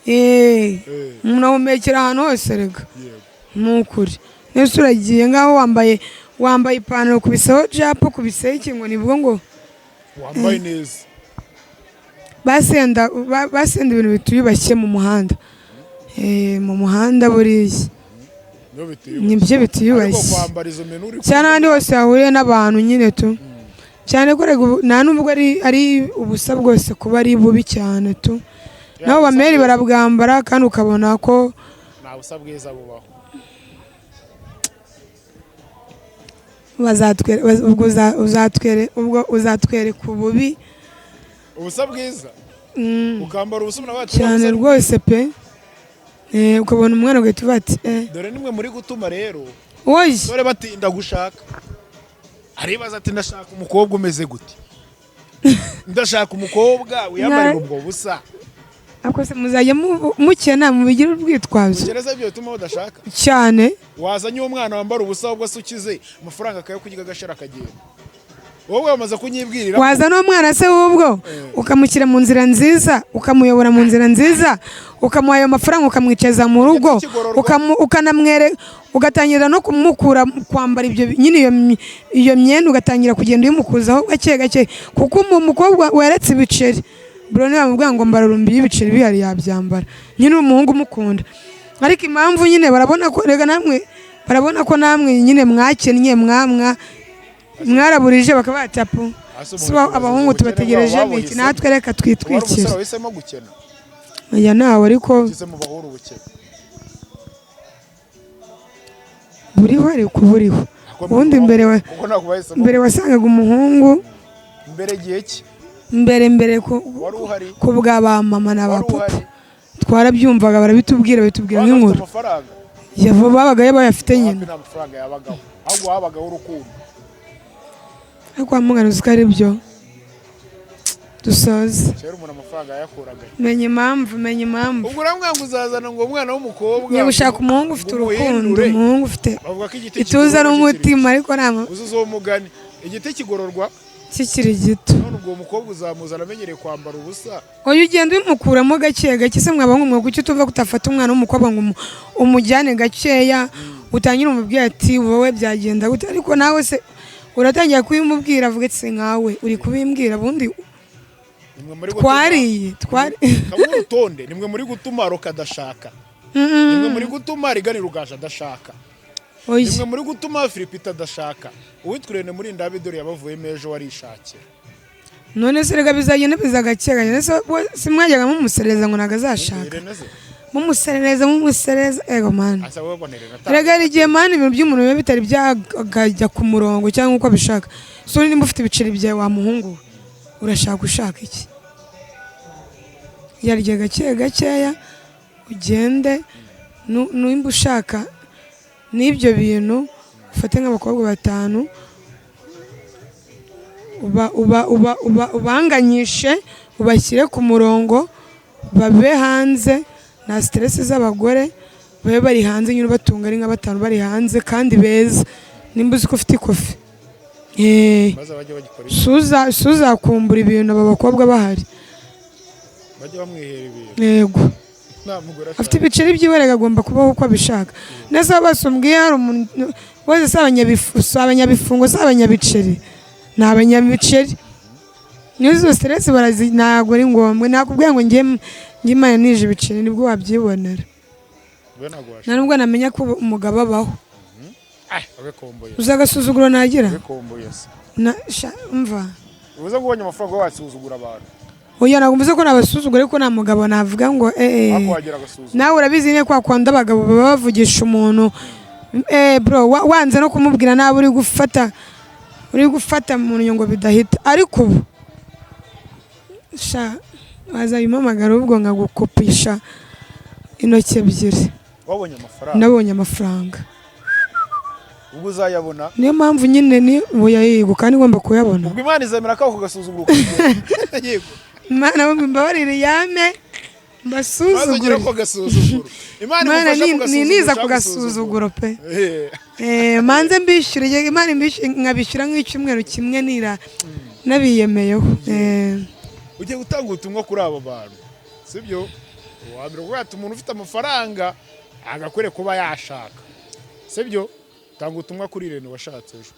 umuntu ahumekera ahantu hose rega yego nukuri nese uragiye ngaho wambaye ipantaro kubiseho japo kubiseho ikingo nibwo ngo wambaye neza basenda ibintu bituyubashye mu muhanda mu muhanda buriya nibyo bituyubashye cyane ahandi hose hahuriye n'abantu nyine tu cyane ko nta nubwo ari ubusa bwose kuba ari bubi cyane tu nabo bameri barabwambara kandi ukabona ko nta busa bwiza bubaho uzatwereka ububi ubusa bwiza ukambara ubusa n'abacu cyane rwose pe ukabona umwana ugahita uvuga ati dore nimwe muri gutuma rero oye dore batinda gushaka aribaza ati ndashaka umukobwa umeze gute ndashaka umukobwa wiyambarira ubwo busa akose muzajya mukena mubigira urwitwazo ugereza byo bituma udashaka cyane wazanye uwo mwana wambara ubusa ahubwo se ukize amafaranga akayo kugiga agashara akagenda wowe wamaze kunyibwirira waza no mwana se wubwo ukamukira mu nzira nziza ukamuyobora mu nzira nziza ukamuha ayo mafaranga ukamwicaza mu rugo ukanamwere ugatangira no kumukura kwambara ibyo nyine iyo myenda ugatangira kugenda uyimukuzaho gake gake kuko umukobwa weretse ibiceri bro niba mubwira ngo mbararumbi y'ibiceri bihari yabyambara nyine umuhungu umukunda ariko impamvu nyine barabona ko rega namwe barabona ko namwe nyine mwakennye mwaraburije bakaba batapu abahungu tubategereje iki natwe reka twitwikire oya nawe ariko buriho ariko buriho ubundi mbere wasangaga umuhungu mbere gihe ki mbere ku bwa ba mama na ba papa twarabyumvaga barabitubwira nk'inkuru babaga bayafite nyine ahubwo habagaho urukundo ariko wamugana uzi ko ari byo dusoze kera umuntu amafaranga yakuraga menya impamvu ubwo uramwanga uzazana ngo umwana w'umukobwa niba ushaka umuhungu ufite urukundo umuhungu ufite ituza n'umutima ariko nta uzuze uwo mugani igiti kigororwa kikiri gito none ubwo mukobwa uzamuzana amenyereye kwambara ubusa oya ugenda ubimukuramo gake se mwabahungu mwe kuki tuva kutafata umwana w'umukobwa ngo umujyane gakeya utangire umubwira ati wowe byagenda gute ariko nawe se uratangira kubimubwira avuga ati nkawe uri kubimbwira bundi twariye urutonde nimwe muri gutuma roka adashaka nimwe muri gutuma riganira ugaje adashaka nimwe muri gutuma Philipita adashaka uwitwirene muri Ndabidore yabavuyemo ejo warishakira none se rega bizagenda bizagakeganya si mwajyaga mumusereza ngo ntago azashaka mumusereza ego man rega rigiye man ibintu by'umuntu biba bitari byagajya ku murongo cyangwa uko abishaka so nimba ufite ibiceri byawe wa muhungu urashaka ushaka iki yarye gakeya ugende nimba ushaka n'ibyo bintu ufate nk'abakobwa 5 ubanganyishe ubashyire ku murongo babe hanze nta stress z'abagore babe bari hanze nyine batunga ari nka 5 bari hanze kandi beza nimba uzi ko ufite ikofi suzakumbura ibintu aba bakobwa bahari bajya bamwihera ibintu yego afite ibiceri by'iwerega agomba kubaho uko abishaka neza basumbwiye hari umuntu wese si abanyabifungo si abanyabiceri ni abanyabiceri n'izo stress ntabwo ari ngombwa nakubwiye ngo njye imana nije ibiceri nibwo wabyibonera nta nubwo namenya ko umugabo abaho uzi agasuzuguro nagira mva ubuze ngo ubonye amafaranga wasuzugura abantu oya ntabwo mvuze ko nabasuzugura ariko nta mugabo navuga ngo nawe urabizi ne kwa kwanda abagabo baba bavugisha umuntu bro wanze no kumubwira nawe uri gufata mu nyungu bidahita ariko ubu wazabimamagara ubwo nkagukopisha intoki ebyiri nabonye amafaranga ubwo uzayabona niyo mpamvu nyine ni buyayigo kandi ngomba kuyabona ubwo Imana izemera ko kugasuzugura yego Imana mbabarire yame mbasuzugura Imana niza kugasuzuguro pe manze mbishyure Imana nkabishyura nk'icyumweru kimwe nira nabiyemeyeho ugiye gutanga ubutumwa kuri abo bantu sibyo uwambere kuvuga ati umuntu ufite amafaranga agakwiriye kuba yashaka sibyo tanga ubutumwa kuri Irene washatse ejo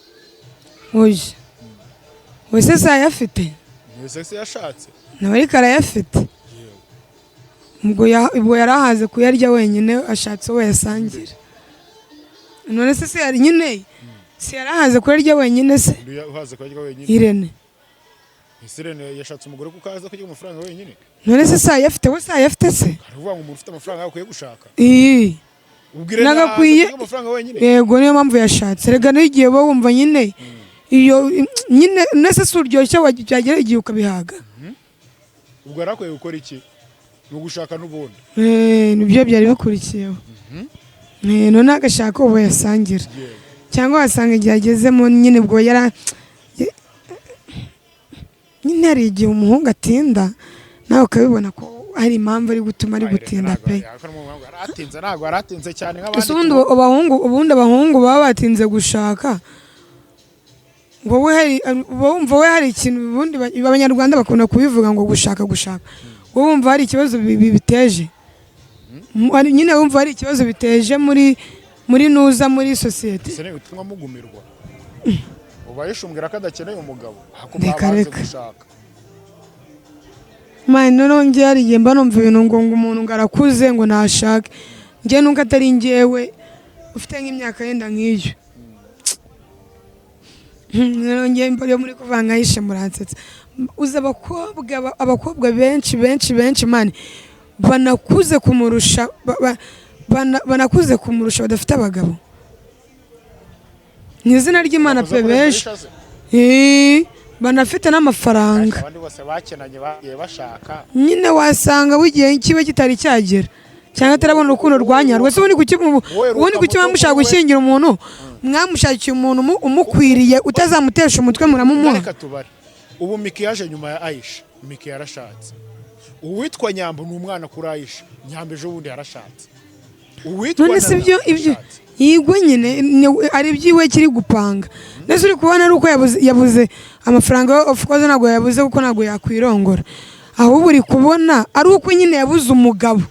oya wese se ayafite wese se yashatse nawe ariko arayafite ubwo yarahaze kuyarya wenyine ashatse we yasangira none se yari nyine si yarahaze kuyarya wenyine se uhaze kuyarya wenyine Irene Irene yashatse umugore kuko aza kurya amafaranga wenyine none se ayafite we ayafite se aravuga ngo umuntu ufite amafaranga akwiye gushaka ubwire nagakwiye amafaranga wenyine yego niyo mpamvu yashatse rega n'igihe bo wumva nyine iyo nyine nese si uryoshye wagera igihe ukabihaga ubwo arakwiye gukora iki ni ugushaka n'ubundi nibyo byari bikurikiyeho none agashaka ubu yasangira cyangwa wasanga igihe agezemo nyine ubwo nyine hari igihe umuhungu atinda nawe ukabibona ko hari impamvu ari gutuma ari gutinda pe ntabwo aratinze cyane nk'abandi ubundi abahungu baba batinze gushaka wowe wumva we hari ikintu ubundi abanyarwanda bakunda kubivuga ngo gushaka wowe wumva hari ikibazo biteje nyine wumva hari ikibazo biteje muri nuza muri sosiyete ese niba utumwa mugumirwa uba yishumbwira ko adakeneye umugabo reka mani nongeye hari igihe mba numva ibintu ngo umuntu ngo arakuze ngo ntashake njye nuko atari njyewe ufite nk'imyaka yenda nk'iyo nongeye mbere muri kuvanga yishe muransetsa uzi abakobwa benshi mani banakuze kumurusha banakuze kumurusha badafite abagabo ni izina ry'Imana pe benshi banafite n'amafaranga abandi bose bakenanye bagiye bashaka nyine wasanga wigiye kibe kitari cyagera cyangwa atarabona urukundo rwanyarwa se ubundi kuki bamushaka gushyingira umuntu mwamushakiye umuntu umukwiriye utazamutesha umutwe muramumuha reka tubare ubu Miki yaje nyuma ya Aisha Miki yarashatse uwitwa Nyambo ni umwana kuri Aisha Nyambo ejo bundi yarashatse uwitwa none se ibyo yigwe nyine ari ibyiwe kiri gupanga nese uri kubona ari uko yabuze amafaranga of course ntabwo yabuze kuko ntabwo yakwirongora ahubwo uri kubona ari uko nyine yabuze umugabo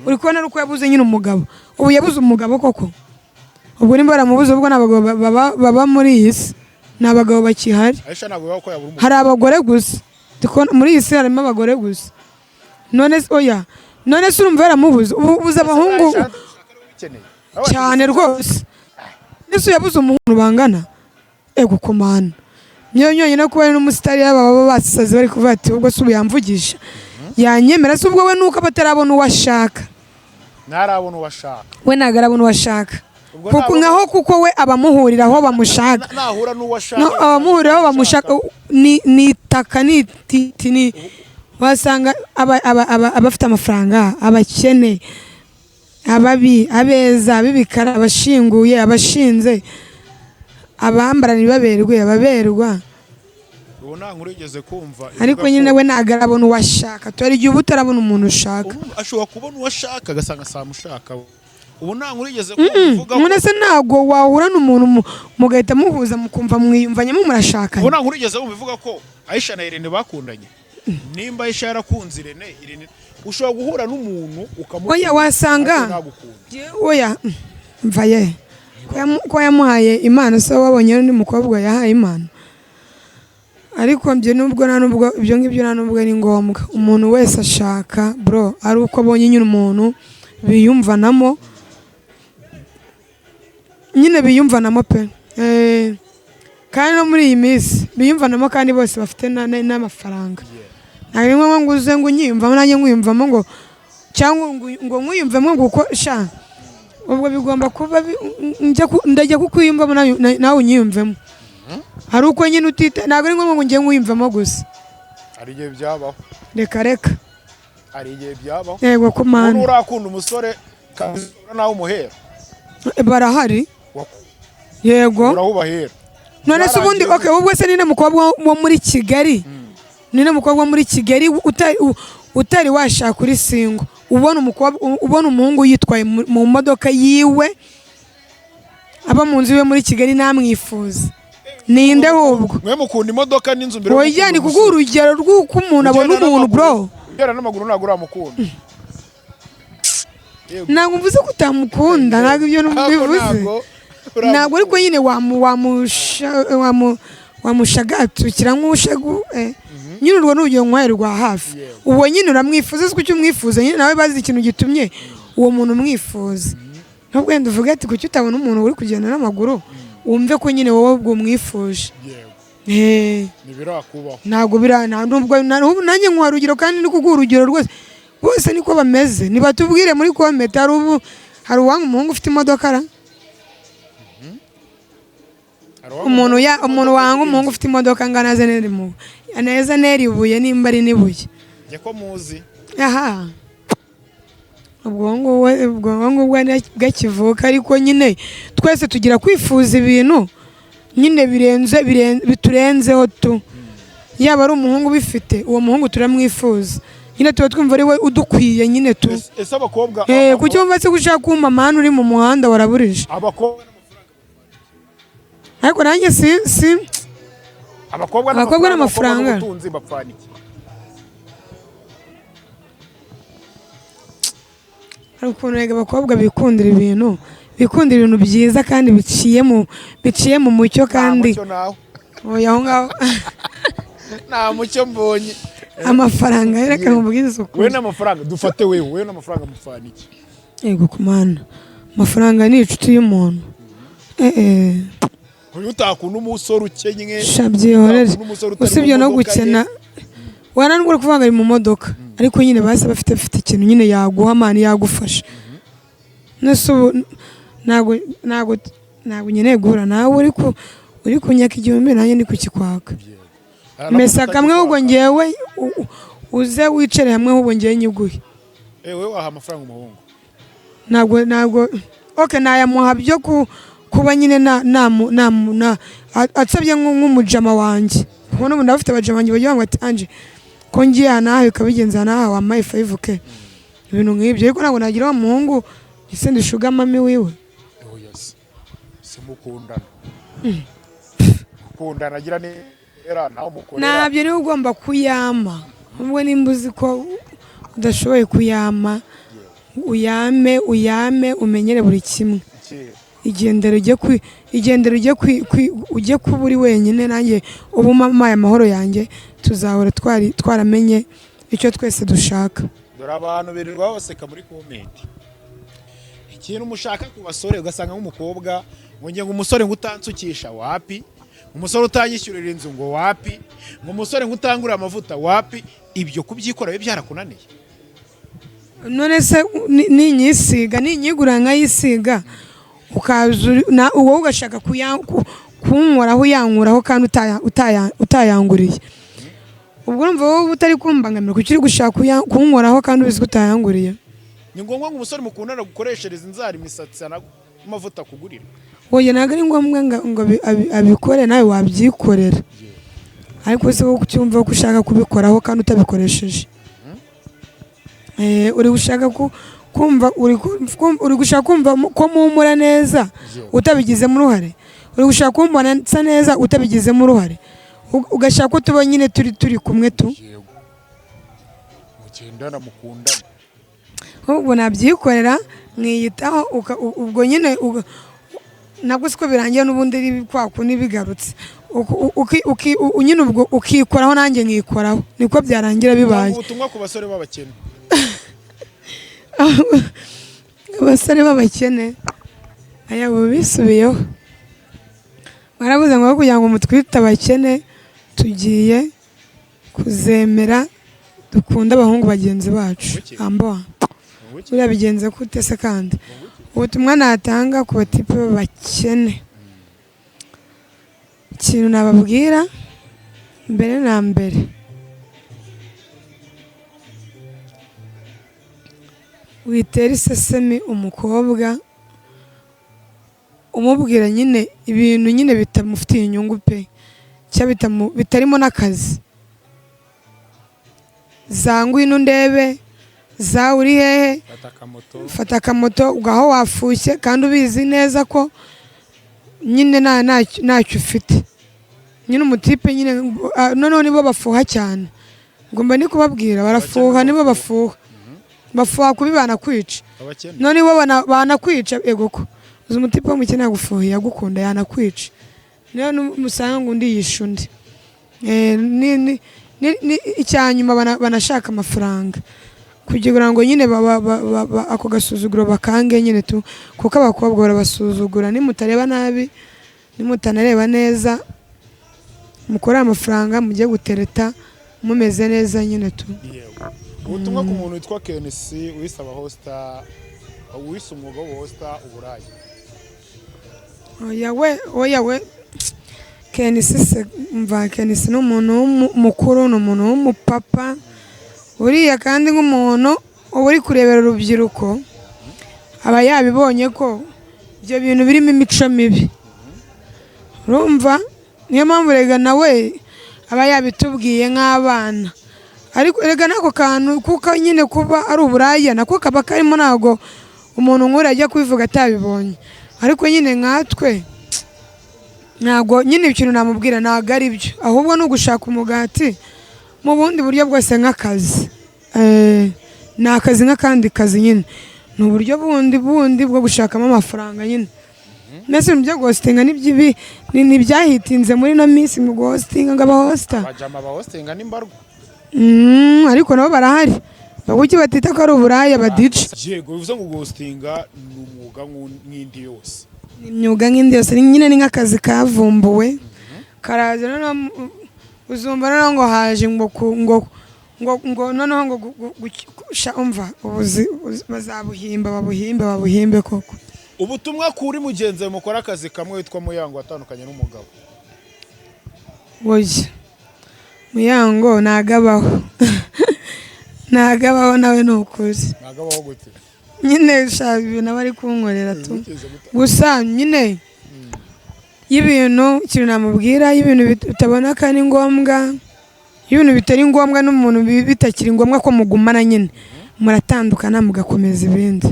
uri kubona ari uko yabuze nyine umugabo ubu yabuze umugabo koko ubwo nimba baramubuze ubwo n'abagabo baba muri iyi si n'abagabo bakihari hari abagore gusa muri iyi si harimo abagore gusa none se urumva yaramubuze ubuze abahungu cyane rwose nese yabuze umuhungu bangana ego komana niyo nyonyine kuba ari n'umusitari baba basisaze bari kuvuga ati ubwo se ubu yamvugisha yanyemera se ubwo we nuko batarabona uwo ashaka ntarabona uwo ashaka we ntabwo arabona uwo ashaka kuko we abamuhuriraho bamushaka nahura n'uwo ashaka abamuhuriraho bamushaka ni itaka ni ititi wasanga abafite amafaranga abakene ababi abeza abibikara abashinguye abashinze abambara ntibaberwe ababerwa ubu nta nkuru igeze kumva ariko nyine we ntabwo arabona uwo ashaka tuari igihe uba utarabona umuntu ushaka ashobora kubona uwo ashaka agasanga samushaka ubu nta nkuru igeze kumva none se ntabwo wahura n'umuntu mugahita muhuza mukumva mwiyumvanyemo murashakanye ubu nta nkuru igeze kumva ivuga ko Aisha na Irene bakundanye nimba Aisha yarakunze Irene ushobora guhura n'umuntu ukamukunda oya wasanga oya mva ye ko yamuhaye Imana se wabonye n'undi mukobwa yahaye Imana ariko mbye nubwo ibyo ngibyo nta nubwo ari ngombwa umuntu wese ashaka bro ari uko abonye nyine umuntu biyumvanamo pe kandi no muri iyi minsi biyumvanamo kandi bose bafite n'amafaranga ntabwo ari ngombwa ngo uze ngo unyiyumvamo nanjye nkwiyumvamo ngo cyangwa ngo nkwiyumvemo ngo uko sha ubwo bigomba kuba ndajya kukwiyumvamo nawe unyiyumvemo hari uko nyine utita ntabwo ari ngombwa ngo njye nkwiyumvamo gusa hari igihe byabaho reka hari igihe byabaho yego ko mana urakunda umusore kandi nawe umuhera barahari yego urahubahera none se ubundi ubwo se nine mukobwa wo muri Kigali utari washaka kuri singo ubona umuhungu yitwaye mu modoka yiwe aba mu nzu iwe muri Kigali namwifuza ninde ahubwo mwe mukunda imodoka n'inzu mbere oya ni kuguha urugero rw'uko umuntu abona umuntu bro ugera n'amaguru ntabwo uramukunda ntabwo mvuze ko utamukunda ntabwo ibyo bivuze ntabwo ariko nyine wamushagatukira nk'ushagu nyine urwo n'urugero nk'uwaye rwa hafi uwo nyine uramwifuza uzi ko icyo umwifuza nyine nawe bazi ikintu gitumye uwo muntu umwifuza ntabwo wenda uvuga ati kuki utabona umuntu uri kugenda n'amaguru wumve ko nyine wowe ubwo umwifuje ntabwo nanjye nkuha urugero kandi ni kuguha urugero rwose bose niko bameze nibatubwire muri komenti hari uwanga umuhungu ufite imodoka ra umuntu wanga umuhungu ufite imodoka ngo aneze neri ibuye nimba ari n'ibuye ko muzi aha ubwongo bwakivuka ariko nyine twese tugira kwifuza ibintu nyine biturenzeho tu yaba ari umuhungu ubifite uwo muhungu turamwifuza nyine tuba twumva ari we udukwiye nyine tu ese abakobwa kuki wumva se gushaka kumpa mani uri mu muhanda waraburije ariko nanjye si abakobwa n'amafaranga hari ukuntu rega abakobwa bikundira ibintu byiza kandi biciye mu mucyo kandi oya aho ngaho nta mucyo mbonye amafaranga reka nkubwize ukuri wowe n'amafaranga dufate wowe n'amafaranga mupfana iki yego kumana amafaranga ni inshuti y'umuntu uyu utakunda umusore ukenywe shabyihorere usibye no gukena wananubwo kuvanga ari mu modoka ariko nyine base bafite ikintu nyine yaguha mani yagufasha nese ubu ntago nkeneye guhura nawe uri kunyaka igihumbi nanjye ndi kukikwaka mesa kamwe ahubwo ngewe uze wicare hamwe ahubwo ngewe nyiguhe wowe waha amafaranga umuhungu ntabwo nayamuha byo kuba nyine atsabye nk'umujama wanjye ubona ubu ndabafite abajama banjye bagira ngo ati anje ko ngiye aha nawe ukabigenza nawe wampaye 5K ibintu nk'ibyo ariko ntabwo nagira wa muhungu ese ndishuga mami wiwe ukundana agira nera nawe umukorera ntabyo niwe ugomba kuyama ubwo nimba uzi ko udashoboye kuyama uyame umenyere buri kimwe igendere ujye kuba uri wenyine nanjye ubu umpaye amahoro yanjye tuzahora twaramenye icyo twese dushaka dore abantu birirwa baseka muri komenti ikintu mushaka ku basore ugasanga nk'umukobwa ngo umusore ngo utansukisha wapi umusore utanyishyurira inzu ngo wapi ngo umusore ngo utangure amavuta wapi ibyo kubyikora byarakunaniye none se ninyigura nkayisiga wowe ugashaka kunkoraho uyankuraho kandi utayanguriye ubwo urumva wowe utari kumbangamira kuko uri gushaka kunkoraho kandi ubizi ko utayanguriye ni ngombwa ngo umusore mukundana gukoreshereza inzara imisatsi n'amavuta kugurira oya ntabwo ari ngombwa ngo abikore nawe wabyikorera ariko se wowe ucyumva ko ushaka kubikoraho kandi utabikoresheje uri gushaka kumva ko muhumura neza utabigizemo uruhare uri gushaka kumbona nsa neza utabigizemo uruhare ugashaka ko tuba nyine turi kumwe tu mugendana mukundana ubwo nabyikorera mwiyitaho ubwo nyine ntabwo siko birangiye n'ubundi kwa kundi bigarutse nyine ubwo ukikoraho nanjye nkikoraho niko byarangira bibaye ubutumwa ku basore b'abakene abasore b'abakene aya bisubiyeho baravuze ngo kugira ngo mutwite abakene tugiye kuzemera dukunda abahungu bagenzi bacu buriya bigenze gute se kandi ubutumwa natanga ku batipe b'abakene ikintu nababwira mbere na mbere witera isesemi umukobwa umubwira nyine ibintu nyine bitamufitiye inyungu pe cyangwa bitarimo n'akazi za ngwino ndebe za uri hehe fata akamoto ugaho wafushye kandi ubizi neza ko nyine ntacyo ufite nyine umutipe nyine noneho nibo bafuha cyane ngomba ni kubabwira barafuha nibo bafuha bafuha kubi banakwica abakene none bo banakwica ego ko uzi umutipe w'umukene yagufuhiye agukunda yanakwica niyo musanga ngo undi yishe undi icyanyuma banashaka amafaranga kugira ngo nyine ako gasuzuguro bakange nyine tu kuko abakobwa barabasuzugura nimutareba nabi nimutanareba neza mukora amafaranga mujye gutereta mumeze neza nyine tu ubutumwa ku muntu witwa Kenisi wisaba hosta wise umwuga wo hosta uburayi oya we Kenisi mva Kenisi n'umuntu mukuru n'umuntu w'umupapa uriya kandi nk'umuntu uri kurebera urubyiruko aba yabibonye ko ibyo bintu birimo imico mibi urumva niyo mpamvu rega nawe aba yabitubwiye nk'abana ariko rega nako kantu kuko nyine kuba ari uburaya nako kaba karimo ntago umuntu nk'uriya ajya kubivuga atabibonye ariko nyine nkatwe ntago nyine ikintu namubwira ntago ari byo ahubwo ni ugushaka umugati mu bundi buryo bwose nk'akazi ni akazi nk'akandi kazi nyine ni uburyo bundi bwo gushakamo amafaranga nyine mbese ibintu byo guhositinga ntibyahitinze muri ino minsi ngo guhositinga ngo abahosita abajama bahostinga n'imbarwa ariko nabo barahari baguki batita ko ari uburaya badica yego bivuze ngo guhostinga ni umwuga nk'indi yose ni imyuga nk'indi yose nyine ni nk'akazi kavumbuwe karaza noneho uzumva noneho ngo haje ngo noneho ngo umva babuhimbe koko ubutumwa kuri mugenzi mukora akazi kamwe witwa Muyango atandukanye n'umugabo oya Muyango nagabaho nawe nukuri nagabaho gute nyine shabi ibintu abari kunkorera tu gusa nyine y'ibintu ikintu namubwira y'ibintu bitabona ko ari ngombwa y'ibintu bitari ngombwa n'umuntu bitakiri ngombwa ko mugumana nyine muratandukana mugakomeza ibindi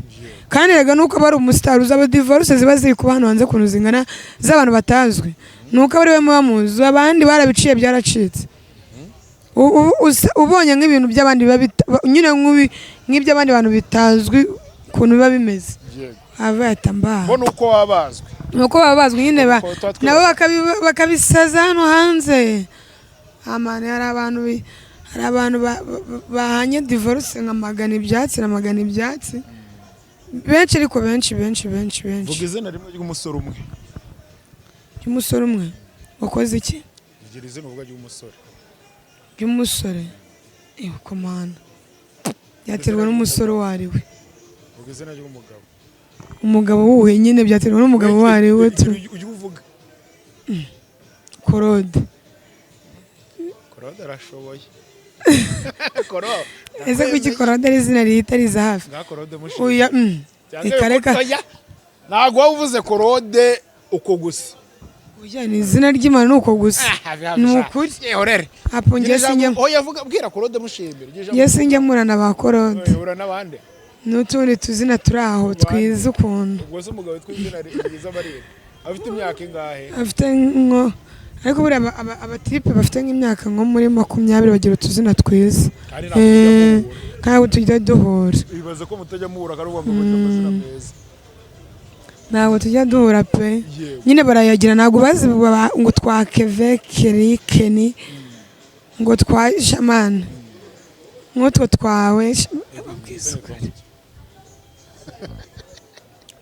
kandi rega nuko bari umusitari uzaba divorce ziba ziri kuba hano hanze kuntu zingana z'abantu batazwi nuko bari we mubamuzi abandi barabiciye byaracitse ubonye nk'ibintu by'abandi nyine nk'iby'abandi bantu bitazwi kuntu biba bimeze abata mbaha bo nuko wabazwe nuko babazwe nyine nabo bakabisaza hano hanze amane hari abantu bahanye divorce nka magana ibyatsi benshi ariko benshi vuga izina rimwe ry'umusore umwe wakoze iki ugira izina uvuga ry'umusore komanda byaterwa n'umusore uwo ari we vuga izina ry'umugabo umugabo wuhe nyine byaterwa n'umugabo uwo ari we ujye uvuga Claude arashoboye ese kuki Claude ari izina rihita riza hafi oya ikareka ntabwo waba uvuze Claude uko gusa oya ni izina ry'Imana nuko gusa ni ukuri apo ngiye sinjya oya vuga bwira Claude mushimire ngiye sinjya murana ba Claude ura nabande n'utundi tuzina turi aho twiza ukuntu ubwo se umugabo witwa izina ryiza barira afite imyaka ingahe afite nko ariko buriya abatipe bafite nk'imyaka nko muri 20 bagira utuzina twiza kandi tujya duhura bibaze ko mutajya muhura kandi uvuga ngo amazina meza ntabwo tujya duhura pe nyine barayagira ntabwo bazi ngo twa Keni ngo twa Shamana nk'utwo twawe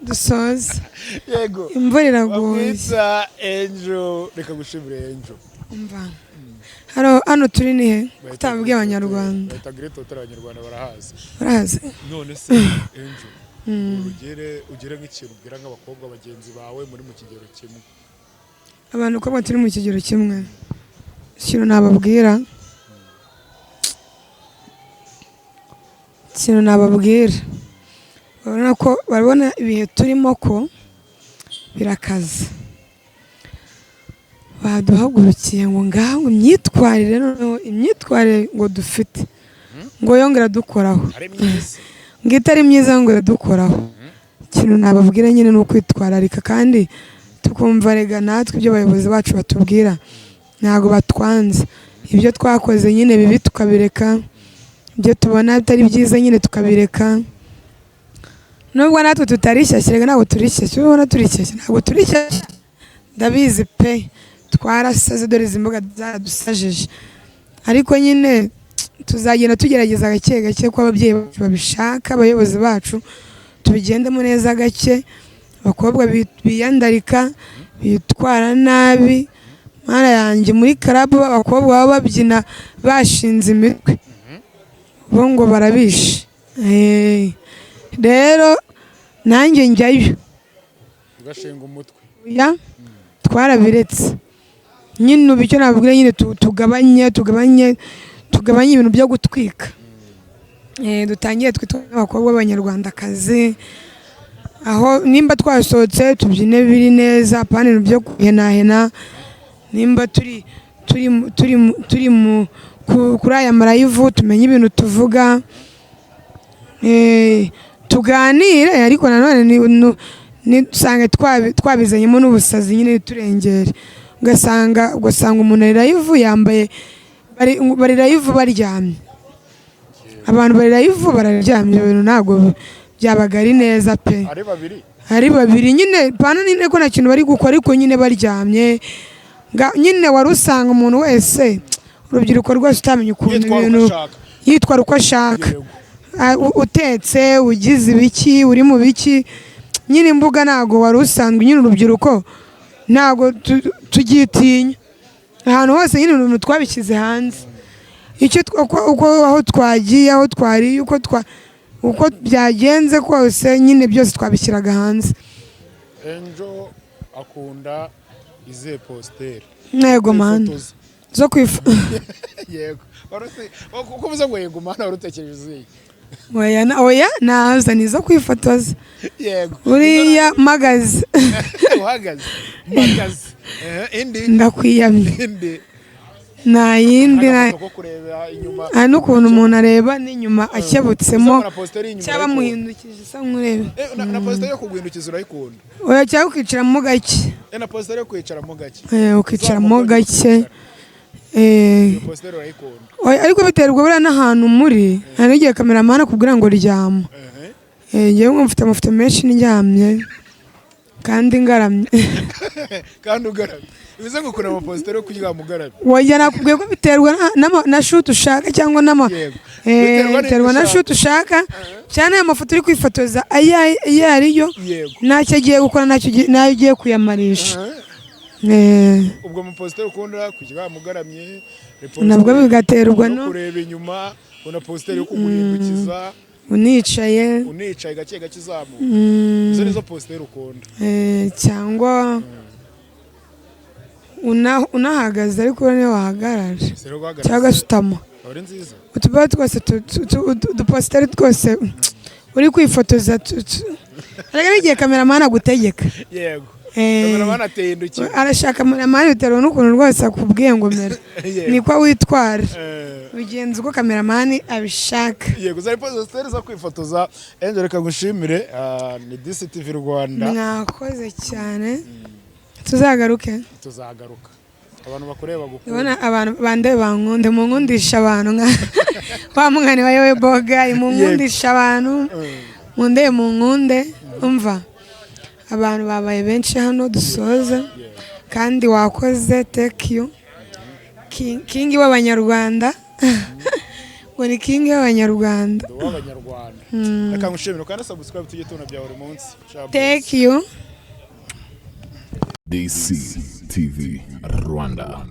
dusoza yego imvura iraguye Angel reka gushimire Angel hano turi ni he kutabwiye abanyarwanda Great Hotel abanyarwanda barahazi none se Angel ugere nk'ikintu ubwira nk'abakobwa bagenzi bawe muri mu kigero kimwe abantu uko turi mu kigero kimwe ikintu nababwira barabona ibihe turimo ko birakaze baduhagurukiye ngo ngaho imyitwarire ngo dufite ngo yongera dukoraho ngo itari myiza ngo iradukoraho ikintu nababwira nyine ni ukwitwararika kandi tukumva rega natwe ibyo abayobozi bacu batubwira ntabwo batwanze ibyo twakoze nyine bibi tukabireka ibyo tubona atari byiza nyine tukabireka, nubwo natwe tutarishyashye ntabwo turishyashye, ubona turishyashye ntabwo turishyashye, ndabizi pe twarasaze dore izi mbuga zaradusajije, ariko nyine tuzagenda tugerageza gake gake ko ababyeyi bacu babishaka, abayobozi bacu tubigendemo neza gake. Abakobwa biyandarika bitwara nabi, mana yanjye muri karabu abakobwa baba babyina bashinze imitwe bo ngo barabishe. Rero nanjye njyayo ugashinga umutwe, twarabiretse nyine. Ubu icyo nabwira nyine tugabanye ibintu byo gutwika, dutangiye twitwa abakobwa b'abanyarwandakazi, aho nimba twasohotse tubyine biri neza, apana ibintu byo kuhenahena. Nimba turi kuri aya marayivu tumenye ibintu tuvuga, tuganire, ariko nanone ntidusange twabizanyemo n'ubusazi nyine turengere, ugasanga umuntu ari live yambaye, bari live baryamye, abantu bari live bararyamye, ibintu ntabwo byabaga ari neza pe. Ari babiri nyine pana nyine ko nta kintu bari gukora, ariko nyine baryamye nyine. Wari usanga umuntu wese, urubyiruko rwose utamenya ukuntu ibintu yitwara uko ashaka, utetse ugize ibiki uri mu biki nyine. Imbuga ntabwo wari usanzwe nyine, urubyiruko ntabwo tugitinya, ahantu hose nyine ibintu twabishyize hanze, icyo aho twagiye, aho twariye, uko byagenze kose nyine byose twabishyiraga hanze. Angel akunda izihe positeri? Ntego mana zo kwifuza. Yego uko uvuze ngo yego mana wari utekereje izihe? Oya naza nizo kwifotoza. Yego uriya magaze uhagaze indi ndakwiyamye, indi nta yindi n'ukuntu umuntu areba n'inyuma akebutsemo cyangwa amuhindukije isa nk'urebe. Na positeri yo kuguhindukiza urayikunda? Oya, cyangwa ukicaramo gake. Na positeri yo kwicaramo gake? Ukicaramo gake. Positeri urayikunda? Oya, ariko biterwa buriya n'ahantu muri, hari igihe kameramani akubwira ngo ryama, ngewe mfite amafoto menshi ndyamye kandi ngaramye. Kandi ugaramye bivuze ngo ukora amapositeri yo kuryama ugaramye? Oya, nakubwiye ko biterwa na shoot ushaka cyangwa biterwa na shoot ushaka, cyane aya mafoto uri kwifotoza ayo ariyo ntacyo agiye gukora, nayo ugiye kuyamarisha. Ubwo amapositeri ukunda kuryama ugaramye, nabwo bigaterwa no kureba inyuma, una positeri yo kuguhindukiza unicaye gake gake izamuka, izo nizo positeri ukunda? Cyangwa unahagaze ariko niyo wahagarara cyangwa sutama. Utubaho twose udupositeri twose uri kwifotoza, ariko n'igihe kameramani agutegeka. Yego kameramani atehindukira, arashaka kameramani bitewe n'ukuntu rwose akubwiye ngo mere niko witwara, bigenza uko kameramani abishaka. Yego zari positeri zo kwifotoza. Angel reka ngushimire, ni DCTV Rwanda. Mwakoze cyane, tuzagaruka. Abantu bakureba gukunda, ubona abantu bande bankunde, munkundisha abantu nka wa mwana wa yewe boga, munkundisha abantu munkunde. Umva abantu babaye benshi hano dusoza, kandi wakoze. Thank you king w'abanyarwanda. ngo ni king w'abanyarwanda. Reka ngushimire kandi subscribe tujye tubona bya buri munsi. Thank you. DCTV Rwanda.